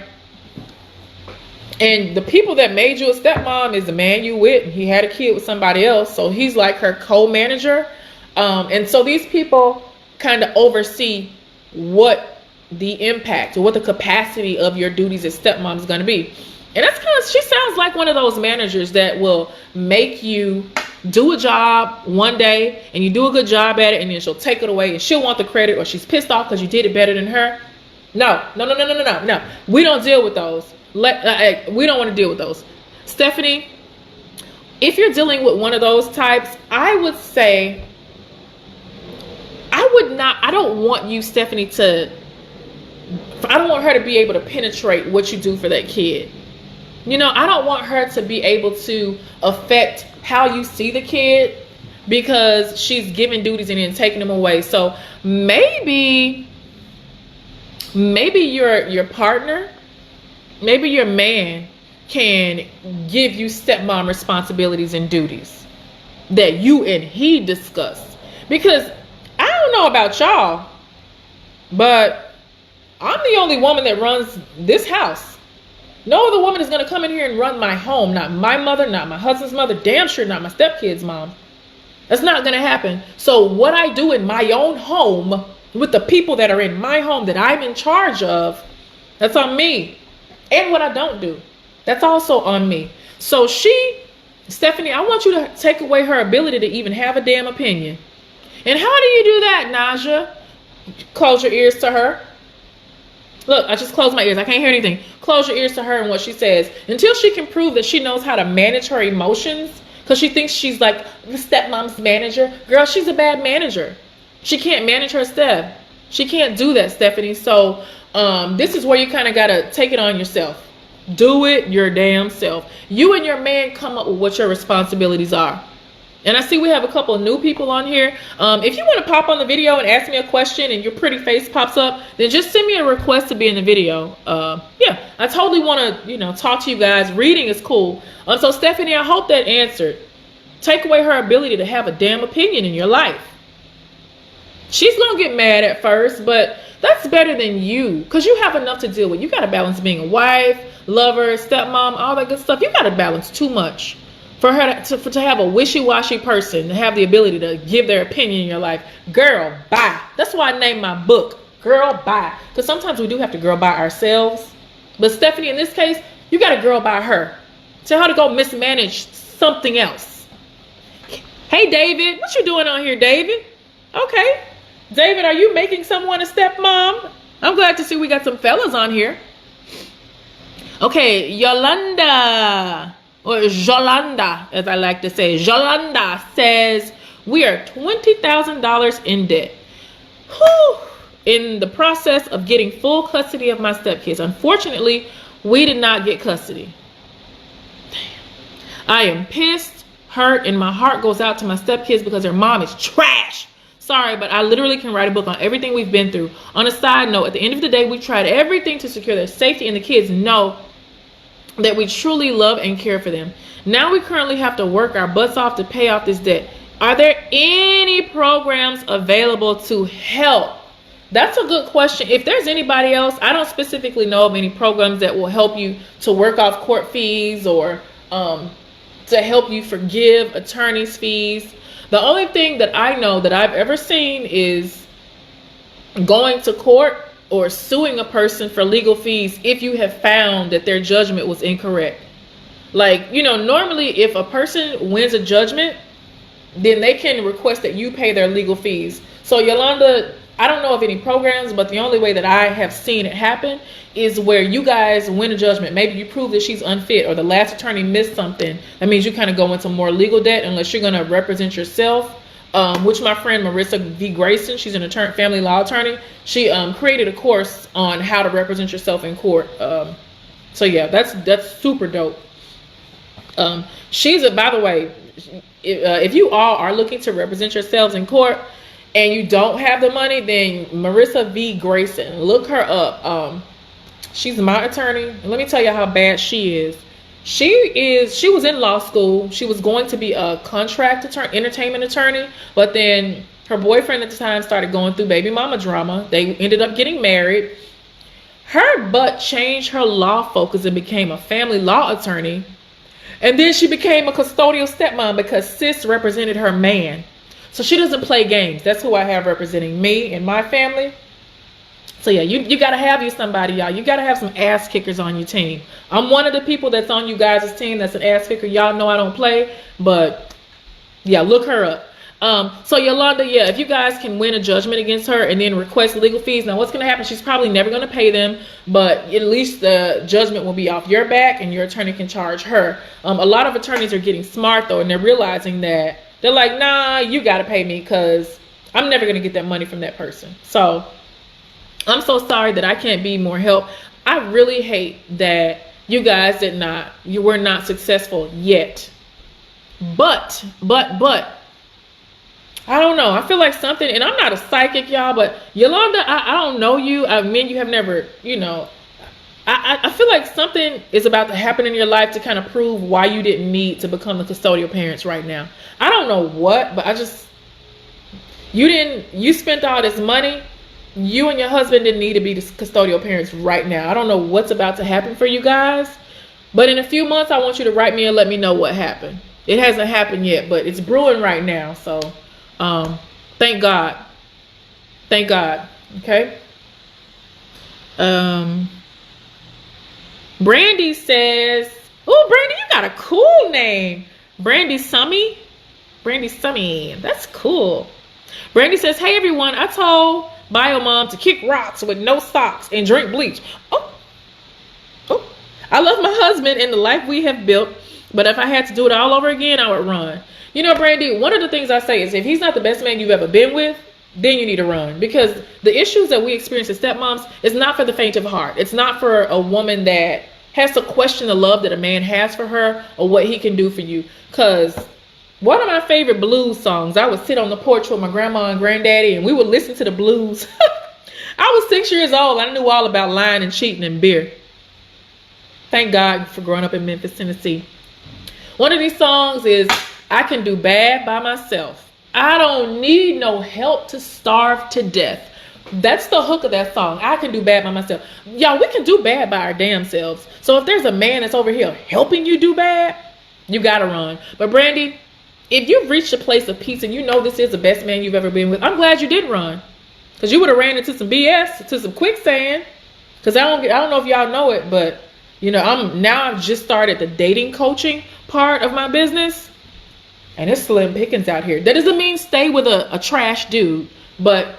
And the people that made you a stepmom is the man you with. He had a kid with somebody else, so he's like her co-manager. And so these people kind of oversee what the impact or what the capacity of your duties as stepmom is going to be. And that's kind of, she sounds like one of those managers that will make you do a job one day and you do a good job at it, and then she'll take it away and she'll want the credit, or she's pissed off because you did it better than her. No. We don't deal with those. We don't want to deal with those. Stephanie, if you're dealing with one of those types, I would say, I don't want you, Stephanie, I don't want her to be able to penetrate what you do for that kid. You know, I don't want her to be able to affect how you see the kid, because she's giving duties and then taking them away. So maybe your partner, maybe your man can give you stepmom responsibilities and duties that you and he discuss. Because I don't know about y'all, but I'm the only woman that runs this house. No other woman is going to come in here and run my home. Not my mother, not my husband's mother, damn sure not my stepkid's mom. That's not going to happen. So what I do in my own home with the people that are in my home that I'm in charge of, that's on me. And what I don't do, that's also on me. So Stephanie, I want you to take away her ability to even have a damn opinion. And how do you do that, Naja? Close your ears to her. Look, I just closed my ears. I can't hear anything. Close your ears to her and what she says. Until she can prove that she knows how to manage her emotions, because she thinks she's like the stepmom's manager. Girl, she's a bad manager. She can't manage her step. She can't do that, Stephanie. So this is where you kind of got to take it on yourself. Do it your damn self. You and your man come up with what your responsibilities are. And I see we have a couple of new people on here. If you want to pop on the video and ask me a question and your pretty face pops up, then just send me a request to be in the video. Yeah, I totally want to, talk to you guys. Reading is cool. So Stephanie, I hope that answered. Take away her ability to have a damn opinion in your life. She's going to get mad at first, but that's better than you, because you have enough to deal with. You got to balance being a wife, lover, stepmom, all that good stuff. You got to balance too much. For her to have a wishy-washy person, to have the ability to give their opinion in your life. Girl, bye. That's why I named my book, Girl, Bye. Because sometimes we do have to girl bye ourselves. But Stephanie, in this case, you got to girl bye her. Tell her to go mismanage something else. Hey, David. What you doing on here, David? Okay. David, are you making someone a stepmom? I'm glad to see we got some fellas on here. Okay, Yolanda. Or Jolanda, as I like to say. Jolanda says, we are $20,000 in debt. Whew. In the process of getting full custody of my stepkids. Unfortunately, we did not get custody. Damn. I am pissed, hurt, and my heart goes out to my stepkids because their mom is trash. Sorry, but I literally can write a book on everything we've been through. On a side note, at the end of the day, we tried everything to secure their safety, and the kids know that we truly love and care for them. Now we currently have to work our butts off to pay off this debt. Are there any programs available to help? That's a good question. If there's anybody else, I don't specifically know of any programs that will help you to work off court fees or to help you forgive attorney's fees. The only thing that I know that I've ever seen is going to court or suing a person for legal fees if you have found that their judgment was incorrect. Like, normally if a person wins a judgment, then they can request that you pay their legal fees. So Yolanda, I don't know of any programs, but the only way that I have seen it happen is where you guys win a judgment. Maybe you prove that she's unfit or the last attorney missed something. That means you kind of go into more legal debt unless you're going to represent yourself. Which my friend Marissa V. Grayson, she's an family law attorney. She created a course on how to represent yourself in court. So yeah, that's super dope. By the way, if you all are looking to represent yourselves in court and you don't have the money, then Marissa V. Grayson, look her up. She's my attorney. And let me tell you how bad she is. She was in law school. She was going to be a contract attorney, entertainment attorney, but then her boyfriend at the time started going through baby mama drama. They ended up getting married. Her butt changed her law focus and became a family law attorney. And then she became a custodial stepmom because sis represented her man. So she doesn't play games. That's who I have representing me and my family. So yeah, you got to have you somebody, y'all. You got to have some ass kickers on your team. I'm one of the people that's on you guys' team that's an ass kicker. Y'all know I don't play, but yeah, look her up. So Yolanda, yeah, if you guys can win a judgment against her and then request legal fees, now what's going to happen? She's probably never going to pay them, but at least the judgment will be off your back and your attorney can charge her. A lot of attorneys are getting smart though, and they're realizing that they're like, nah, you got to pay me because I'm never going to get that money from that person. So I'm so sorry that I can't be more help. I really hate that you guys were not successful yet. But, I don't know. I feel like something, and I'm not a psychic, y'all, but Yolanda, I don't know you. I mean, you have never, I feel like something is about to happen in your life to kind of prove why you didn't need to become the custodial parents right now. I don't know what, but you spent all this money. You and your husband didn't need to be the custodial parents right now. I don't know what's about to happen for you guys, but in a few months, I want you to write me and let me know what happened. It hasn't happened yet, but it's brewing right now. So, thank God. Thank God. Okay. Brandy says, oh, Brandy, you got a cool name. Brandy Summy. That's cool. Brandy says, hey, everyone. I told Bio Mom to kick rocks with no socks and drink bleach. Oh, I love my husband and the life we have built, but if I had to do it all over again, I would run. Brandy, one of the things I say is if he's not the best man you've ever been with, then you need to run, because the issues that we experience as stepmoms is not for the faint of heart. It's not for a woman that has to question the love that a man has for her or what he can do for you. Because one of my favorite blues songs, I would sit on the porch with my grandma and granddaddy and we would listen to the blues. I was 6 years old. I knew all about lying and cheating and beer. Thank God for growing up in Memphis, Tennessee. One of these songs is I Can Do Bad by Myself. I don't need no help to starve to death. That's the hook of that song. I can do bad by myself. Y'all, we can do bad by our damn selves. So if there's a man that's over here helping you do bad, you gotta run. But Brandy, if you've reached a place of peace and you know this is the best man you've ever been with, I'm glad you didn't run. Because you would have ran into some BS, to some quicksand. Because I don't know if y'all know it, but you know, I've just started the dating coaching part of my business. And it's slim pickings out here. That doesn't mean stay with a trash dude, but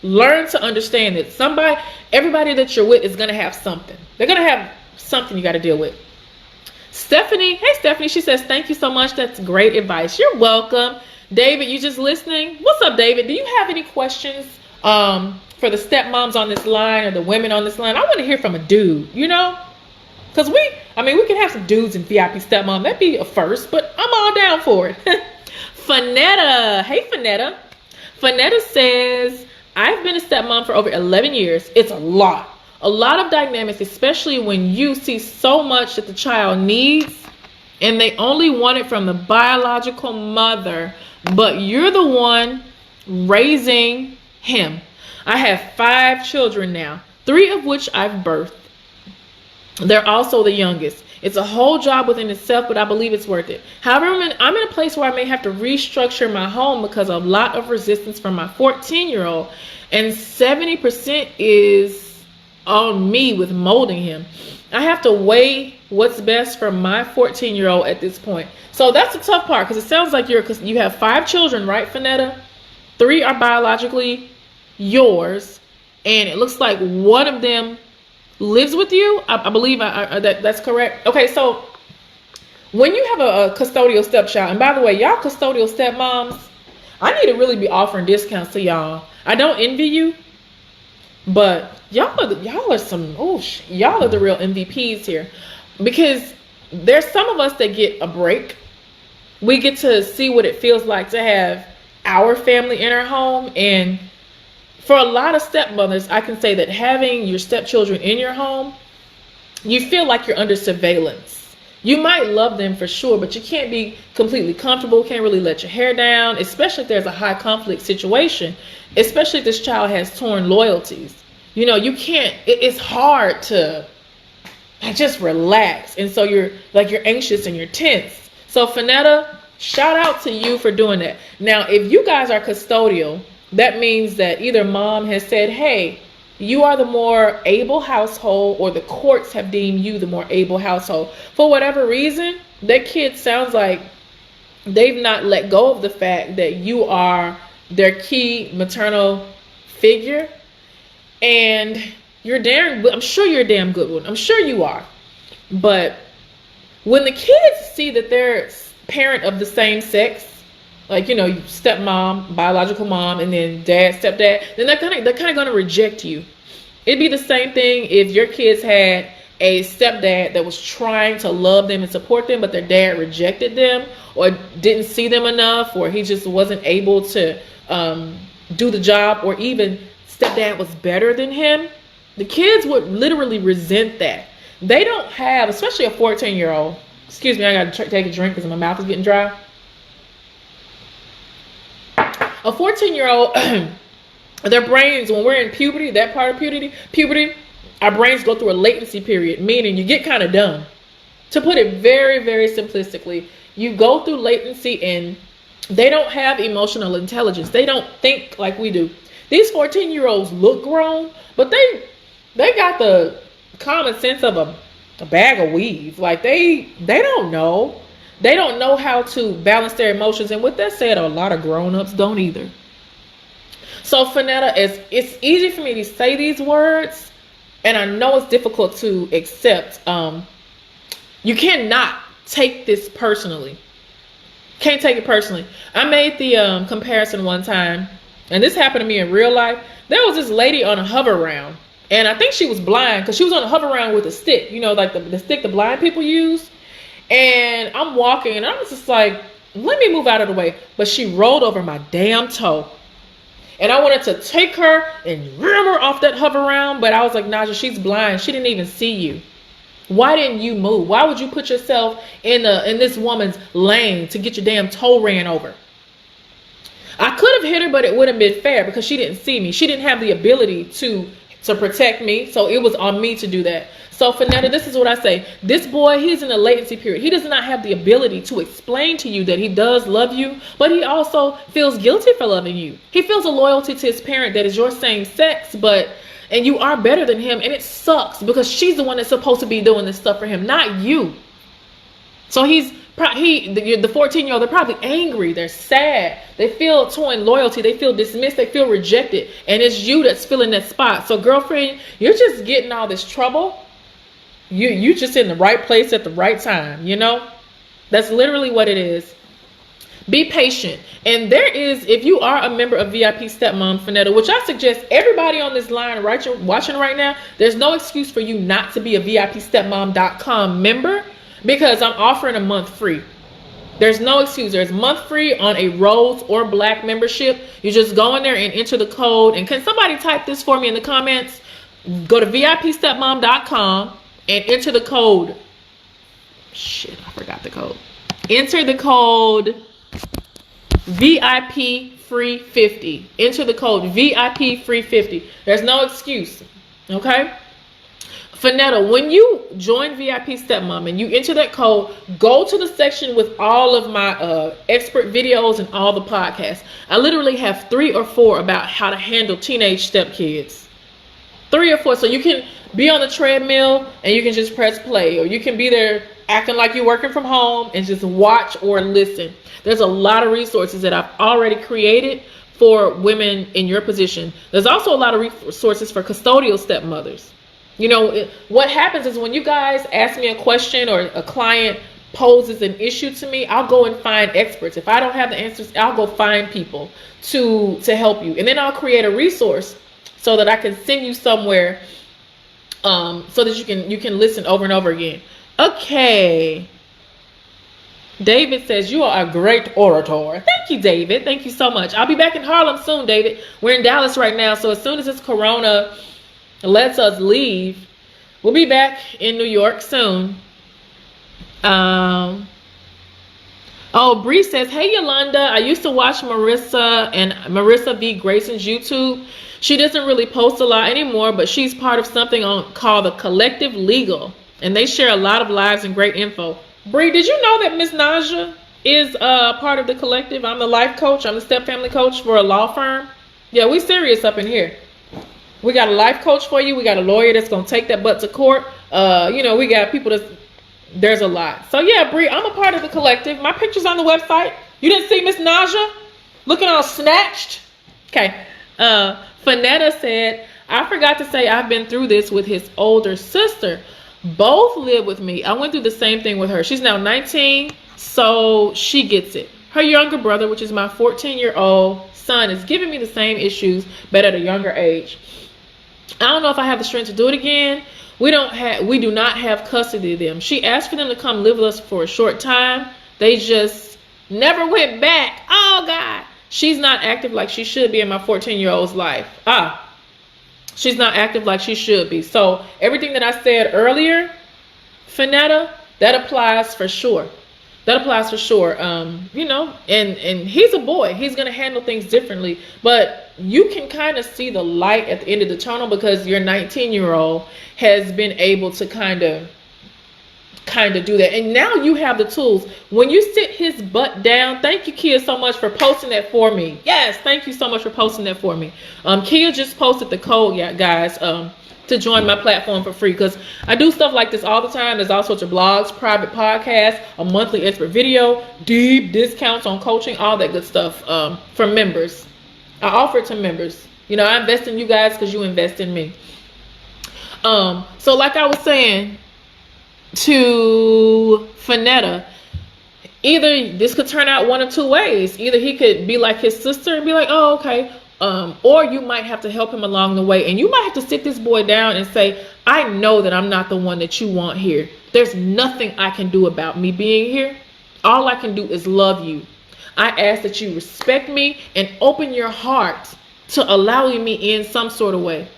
learn to understand that everybody that you're with is going to have something. They're going to have something you got to deal with. Stephanie, hey Stephanie, she says, thank you so much. That's great advice. You're welcome. David, you just listening? What's up, David? Do you have any questions for the stepmoms on this line or the women on this line? I want to hear from a dude, you know? Because we can have some dudes in VIP stepmom. That'd be a first, but I'm all down for it. Fanetta. Hey, Fanetta. Fanetta says, I've been a stepmom for over 11 years. It's a lot. A lot of dynamics, especially when you see so much that the child needs and they only want it from the biological mother, but you're the one raising him. I have 5 children now, 3 of which I've birthed. They're also the youngest. It's a whole job within itself, but I believe it's worth it. However, I'm in a place where I may have to restructure my home because of a lot of resistance from my 14-year-old, and 70% is on me with molding him. I have to weigh what's best for my 14-year-old at this point. So that's the tough part, because it sounds like you have 5 children, right, Fanetta? 3 are biologically yours, and it looks like one of them lives with you. I believe that's correct. Okay, so when you have a custodial stepchild, and by the way, y'all custodial stepmoms, I need to really be offering discounts to y'all. I don't envy you, but y'all are the real MVPs here, because there's some of us that get a break. We get to see what it feels like to have our family in our home, and for a lot of stepmothers, I can say that having your stepchildren in your home, you feel like you're under surveillance. You might love them for sure, but you can't be completely comfortable, can't really let your hair down, especially if there's a high conflict situation, especially if this child has torn loyalties. You know, you can't, it's hard to just relax. And so you're anxious and you're tense. So Fanetta, shout out to you for doing that. Now, if you guys are custodial, that means that either mom has said, hey, you are the more able household, or the courts have deemed you the more able household. For whatever reason, that kid sounds like they've not let go of the fact that you are their key maternal figure. And I'm sure you're a damn good one. I'm sure you are. But when the kids see that they're parent of the same sex, like, you know, stepmom, biological mom, and then dad, stepdad, then they're kind of going to reject you. It'd be the same thing if your kids had a stepdad that was trying to love them and support them, but their dad rejected them or didn't see them enough, or he just wasn't able to do the job, or even stepdad was better than him. The kids would literally resent that. They don't have, especially a 14-year-old. Excuse me, I got to take a drink because my mouth is getting dry. A 14-year-old, their brains, when we're in puberty, that part of puberty, our brains go through a latency period, meaning you get kind of dumb. To put it very, very simplistically, you go through latency and they don't have emotional intelligence. They don't think like we do. These 14-year-olds look grown, but they got the common sense of a bag of weave. Like they don't know. They don't know how to balance their emotions. And with that said, a lot of grown-ups don't either. So Fanetta, it's easy for me to say these words, and I know it's difficult to accept. You cannot take this personally. Can't take it personally. I made the comparison one time and this happened to me in real life. There was this lady on a hover round, and I think she was blind because she was on a hover round with a stick, you know, like the stick the blind people use. And I'm walking, and I'm just like, let me move out of the way. But she rolled over my damn toe. And I wanted to take her and ram her off that hover round, but I was like, Naja, she's blind. She didn't even see you. Why didn't you move? Why would you put yourself in this woman's lane to get your damn toe ran over? I could have hit her, but it wouldn't have been fair because she didn't see me. She didn't have the ability to protect me, so it was on me to do that. So Fanetta, this is what I say. This boy, he's in a latency period. He does not have the ability to explain to you that he does love you, but he also feels guilty for loving you. He feels a loyalty to his parent that is your same sex, and you are better than him, and it sucks because she's the one that's supposed to be doing this stuff for him, not you. So the 14-year-old, they're probably angry, they're sad, they feel torn loyalty, they feel dismissed, they feel rejected, and it's you that's filling that spot. So girlfriend, you're just getting all this trouble. You just in the right place at the right time, you know? That's literally what it is. Be patient. And there is, if you are a member of VIP Stepmom Fanetta, which I suggest everybody on this line watching right now, there's no excuse for you not to be a VIPstepmom.com member, because I'm offering a month free. There's no excuse. There's a month free on a rose or black membership. You just go in there and enter the code. And can somebody type this for me in the comments? Go to VIPstepmom.com and enter the code. Shit, I forgot the code. Enter the code VIP free 50. Enter the code VIP free 50. There's no excuse. Okay? Fanetta, when you join VIP Stepmom and you enter that code, go to the section with all of my expert videos and all the podcasts. I literally have 3 or 4 about how to handle teenage stepkids. 3 or 4. So you can be on the treadmill and you can just press play, or you can be there acting like you're working from home and just watch or listen. There's a lot of resources that I've already created for women in your position. There's also a lot of resources for custodial stepmothers. You know, what happens is when you guys ask me a question or a client poses an issue to me, I'll go and find experts. If I don't have the answers, I'll go find people to help you. And then I'll create a resource so that I can send you somewhere so that you can listen over and over again. Okay. David says, you are a great orator. Thank you, David. Thank you so much. I'll be back in Harlem soon, David. We're in Dallas right now. So as soon as this corona lets us leave, we'll be back in New York soon. Oh, Bree says, hey, Yolanda, I used to watch Marissa V. Grayson's YouTube. She doesn't really post a lot anymore, but she's part of something called the Collective Legal, and they share a lot of lives and great info. Bree, did you know that Miss Naja is part of the collective? I'm the life coach. I'm the step family coach for a law firm. Yeah, we serious up in here. We got a life coach for you. We got a lawyer that's going to take that butt to court. You know, we got people there's a lot. So yeah, Bree, I'm a part of the collective. My picture's on the website. You didn't see Miss Naja looking all snatched? Okay. Fanetta said, I forgot to say I've been through this with his older sister. Both live with me. I went through the same thing with her. She's now 19, so she gets it. Her younger brother, which is my 14-year-old son, is giving me the same issues, but at a younger age. I don't know if I have the strength to do it again. We do not have custody of them. She asked for them to come live with us for a short time. They just never went back. Oh God. She's not active like she should be in my 14-year-old's life. She's not active like she should be. So everything that I said earlier, Fanetta, that applies for sure. That applies for sure. You know, and he's a boy. He's going to handle things differently. But you can kind of see the light at the end of the tunnel because your 19-year-old has been able to kind of do that. And now you have the tools. When you sit his butt down, thank you, Kia, so much for posting that for me. Yes, thank you so much for posting that for me. Kia just posted the code, yeah, guys, to join my platform for free, because I do stuff like this all the time. There's all sorts of blogs, private podcasts, a monthly expert video, deep discounts on coaching, all that good stuff for members. I offer it to members. You know, I invest in you guys because you invest in me. So like I was saying to Fanetta, either this could turn out one of two ways. Either he could be like his sister and be like, oh, okay. Or you might have to help him along the way, and you might have to sit this boy down and say, I know that I'm not the one that you want here. There's nothing I can do about me being here. All I can do is love you. I ask that you respect me and open your heart to allowing me in some sort of way.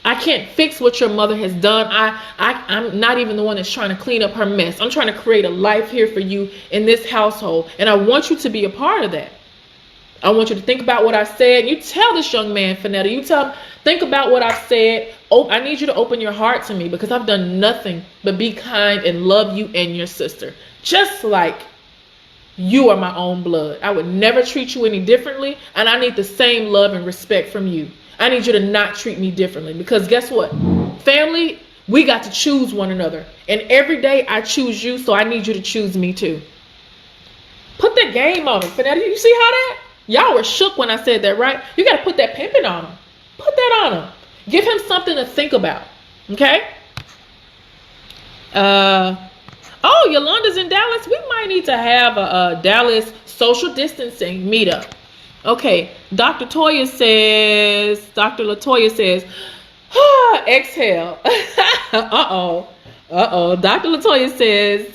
I can't fix what your mother has done. I'm not even the one that's trying to clean up her mess. I'm trying to create a life here for you in this household, and I want you to be a part of that. I want you to think about what I said. You tell this young man, Finetta, you tell him, think about what I've said. Oh, I need you to open your heart to me because I've done nothing but be kind and love you and your sister. Just like you are my own blood. I would never treat you any differently, and I need the same love and respect from you. I need you to not treat me differently because guess what? Family, we got to choose one another. And every day I choose you, so I need you to choose me too. Put that game on him, Finetta. You see how that? Y'all were shook when I said that, right? You got to put that pimping on him. Put that on him. Give him something to think about. Okay? Oh, Yolanda's in Dallas. We might need to have a Dallas social distancing meetup. Okay. Dr. Latoya says, exhale. Uh-oh. Dr. Latoya says,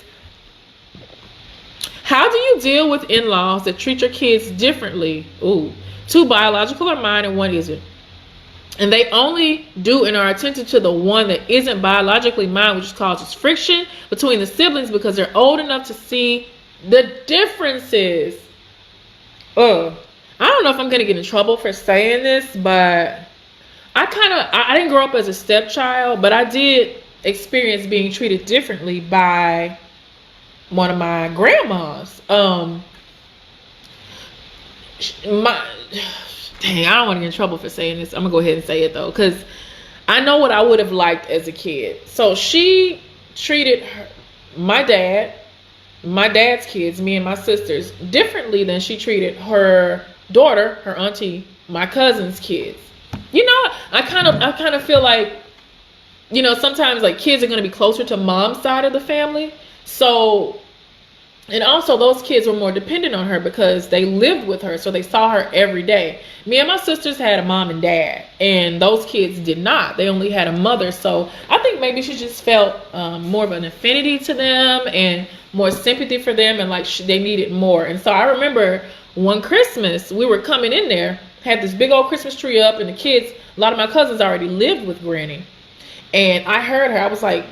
how do you deal with in-laws that treat your kids differently? Ooh, two biological are mine and one isn't. And they only do and are attentive to the one that isn't biologically mine, which causes friction between the siblings because they're old enough to see the differences. I don't know if I'm going to get in trouble for saying this, but I didn't grow up as a stepchild, but I did experience being treated differently by one of my grandmas. Dang, I don't want to get in trouble for saying this. I'm gonna go ahead and say it though, because I know what I would have liked as a kid. So she treated my dad's kids, me and my sisters, differently than she treated her daughter, her auntie, my cousin's kids. You know, I kind of feel like, you know, sometimes like kids are gonna be closer to mom's side of the family. So, and also those kids were more dependent on her because they lived with her, so they saw her every day. Me and my sisters had a mom and dad, and those kids did not. They only had a mother. So I think maybe she just felt more of an affinity to them and more sympathy for them, and like they needed more. And so I remember one Christmas we were coming in there, had this big old Christmas tree up, and the kids, a lot of my cousins already lived with Granny. And I heard her, I was like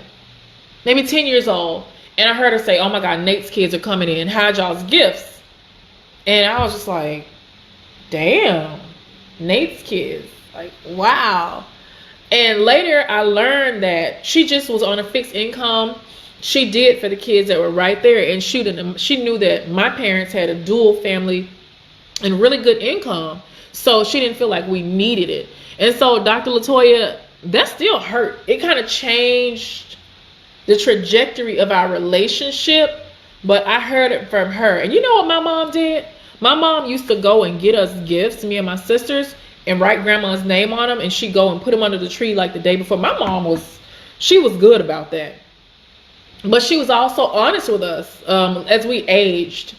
maybe 10 years old. And I heard her say, oh my God, Nate's kids are coming in. Hide y'all's gifts. And I was just like, damn, Nate's kids. Like, wow. And later I learned that she just was on a fixed income. She did for the kids that were right there. And she knew that my parents had a dual family and really good income. So she didn't feel like we needed it. And so Dr. Latoya, that still hurt. It kind of changed the trajectory of our relationship, but I heard it from her. And you know what my mom did? My mom used to go and get us gifts, me and my sisters, and write grandma's name on them, and she'd go and put them under the tree like the day before. My mom she was good about that. But she was also honest with us as we aged.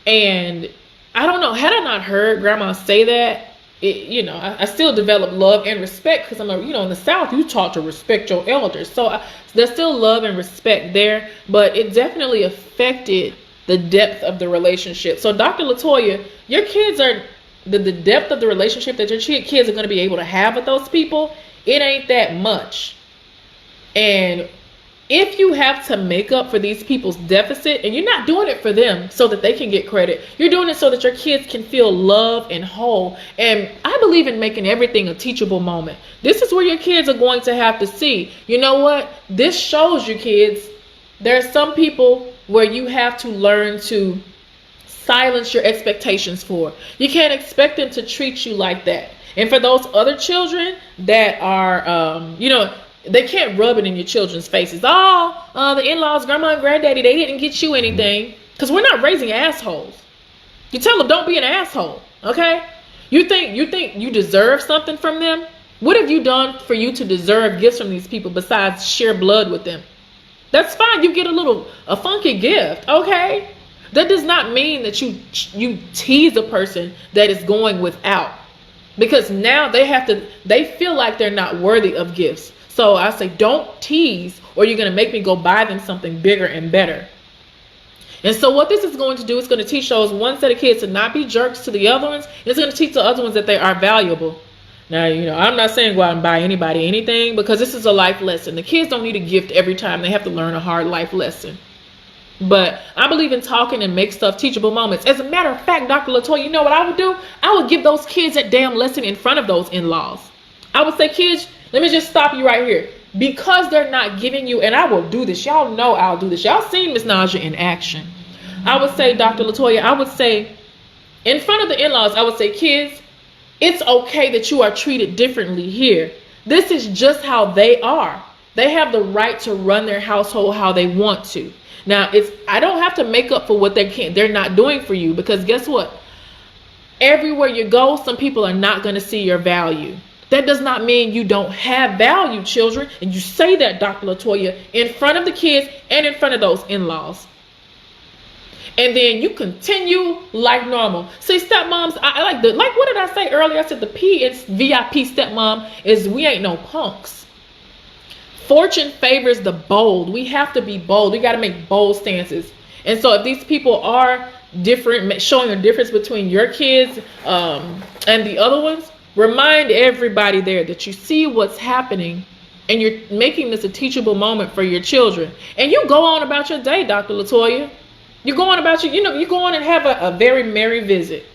And I don't know, had I not heard grandma say that, I still developed love and respect because in the South, you taught to respect your elders. So there's still love and respect there, but it definitely affected the depth of the relationship. So Dr. Latoya, your kids are, the depth of the relationship that your kids are going to be able to have with those people, it ain't that much. And if you have to make up for these people's deficit, and you're not doing it for them so that they can get credit, you're doing it so that your kids can feel loved and whole. And I believe in making everything a teachable moment. This is where your kids are going to have to see, you know what? This shows you kids, there are some people where you have to learn to silence your expectations for. You can't expect them to treat you like that. And for those other children that are, they can't rub it in your children's faces. The in-laws, grandma and granddaddy, they didn't get you anything. Because we're not raising assholes. You tell them, don't be an asshole. Okay? You think you deserve something from them? What have you done for you to deserve gifts from these people besides share blood with them? That's fine. You get a funky gift. Okay? That does not mean that you tease a person that is going without. because now they feel like they're not worthy of gifts. So I say, don't tease, or you're going to make me go buy them something bigger and better. And so what this is going to do is going to teach those one set of kids to not be jerks to the other ones. And it's going to teach the other ones that they are valuable. Now, I'm not saying go out and buy anybody anything, because this is a life lesson. The kids don't need a gift every time. They have to learn a hard life lesson. But I believe in talking and make stuff teachable moments. As a matter of fact, Dr. Latoya, you know what I would do? I would give those kids that damn lesson in front of those in-laws. I would say, kids, let me just stop you right here. Because they're not giving you, and I will do this. Y'all know I'll do this. Y'all seen Miss Naja in action. I would say, Dr. Latoya, I would say, in front of the in-laws, I would say, kids, it's okay that you are treated differently here. This is just how they are. They have the right to run their household how they want to. Now, I don't have to make up for what they're not doing for you, because guess what? Everywhere you go, some people are not going to see your value. That does not mean you don't have value, children. And you say that, Dr. Latoya, in front of the kids and in front of those in-laws. And then you continue like normal. See, stepmoms, I like what did I say earlier? I said the P in VIP stepmom is we ain't no punks. Fortune favors the bold. We have to be bold. We got to make bold stances. And so if these people are different, showing a difference between your kids and the other ones, remind everybody there that you see what's happening and you're making this a teachable moment for your children. And you go on about your day, Dr. Latoya. You go on about you go on and have a very merry visit.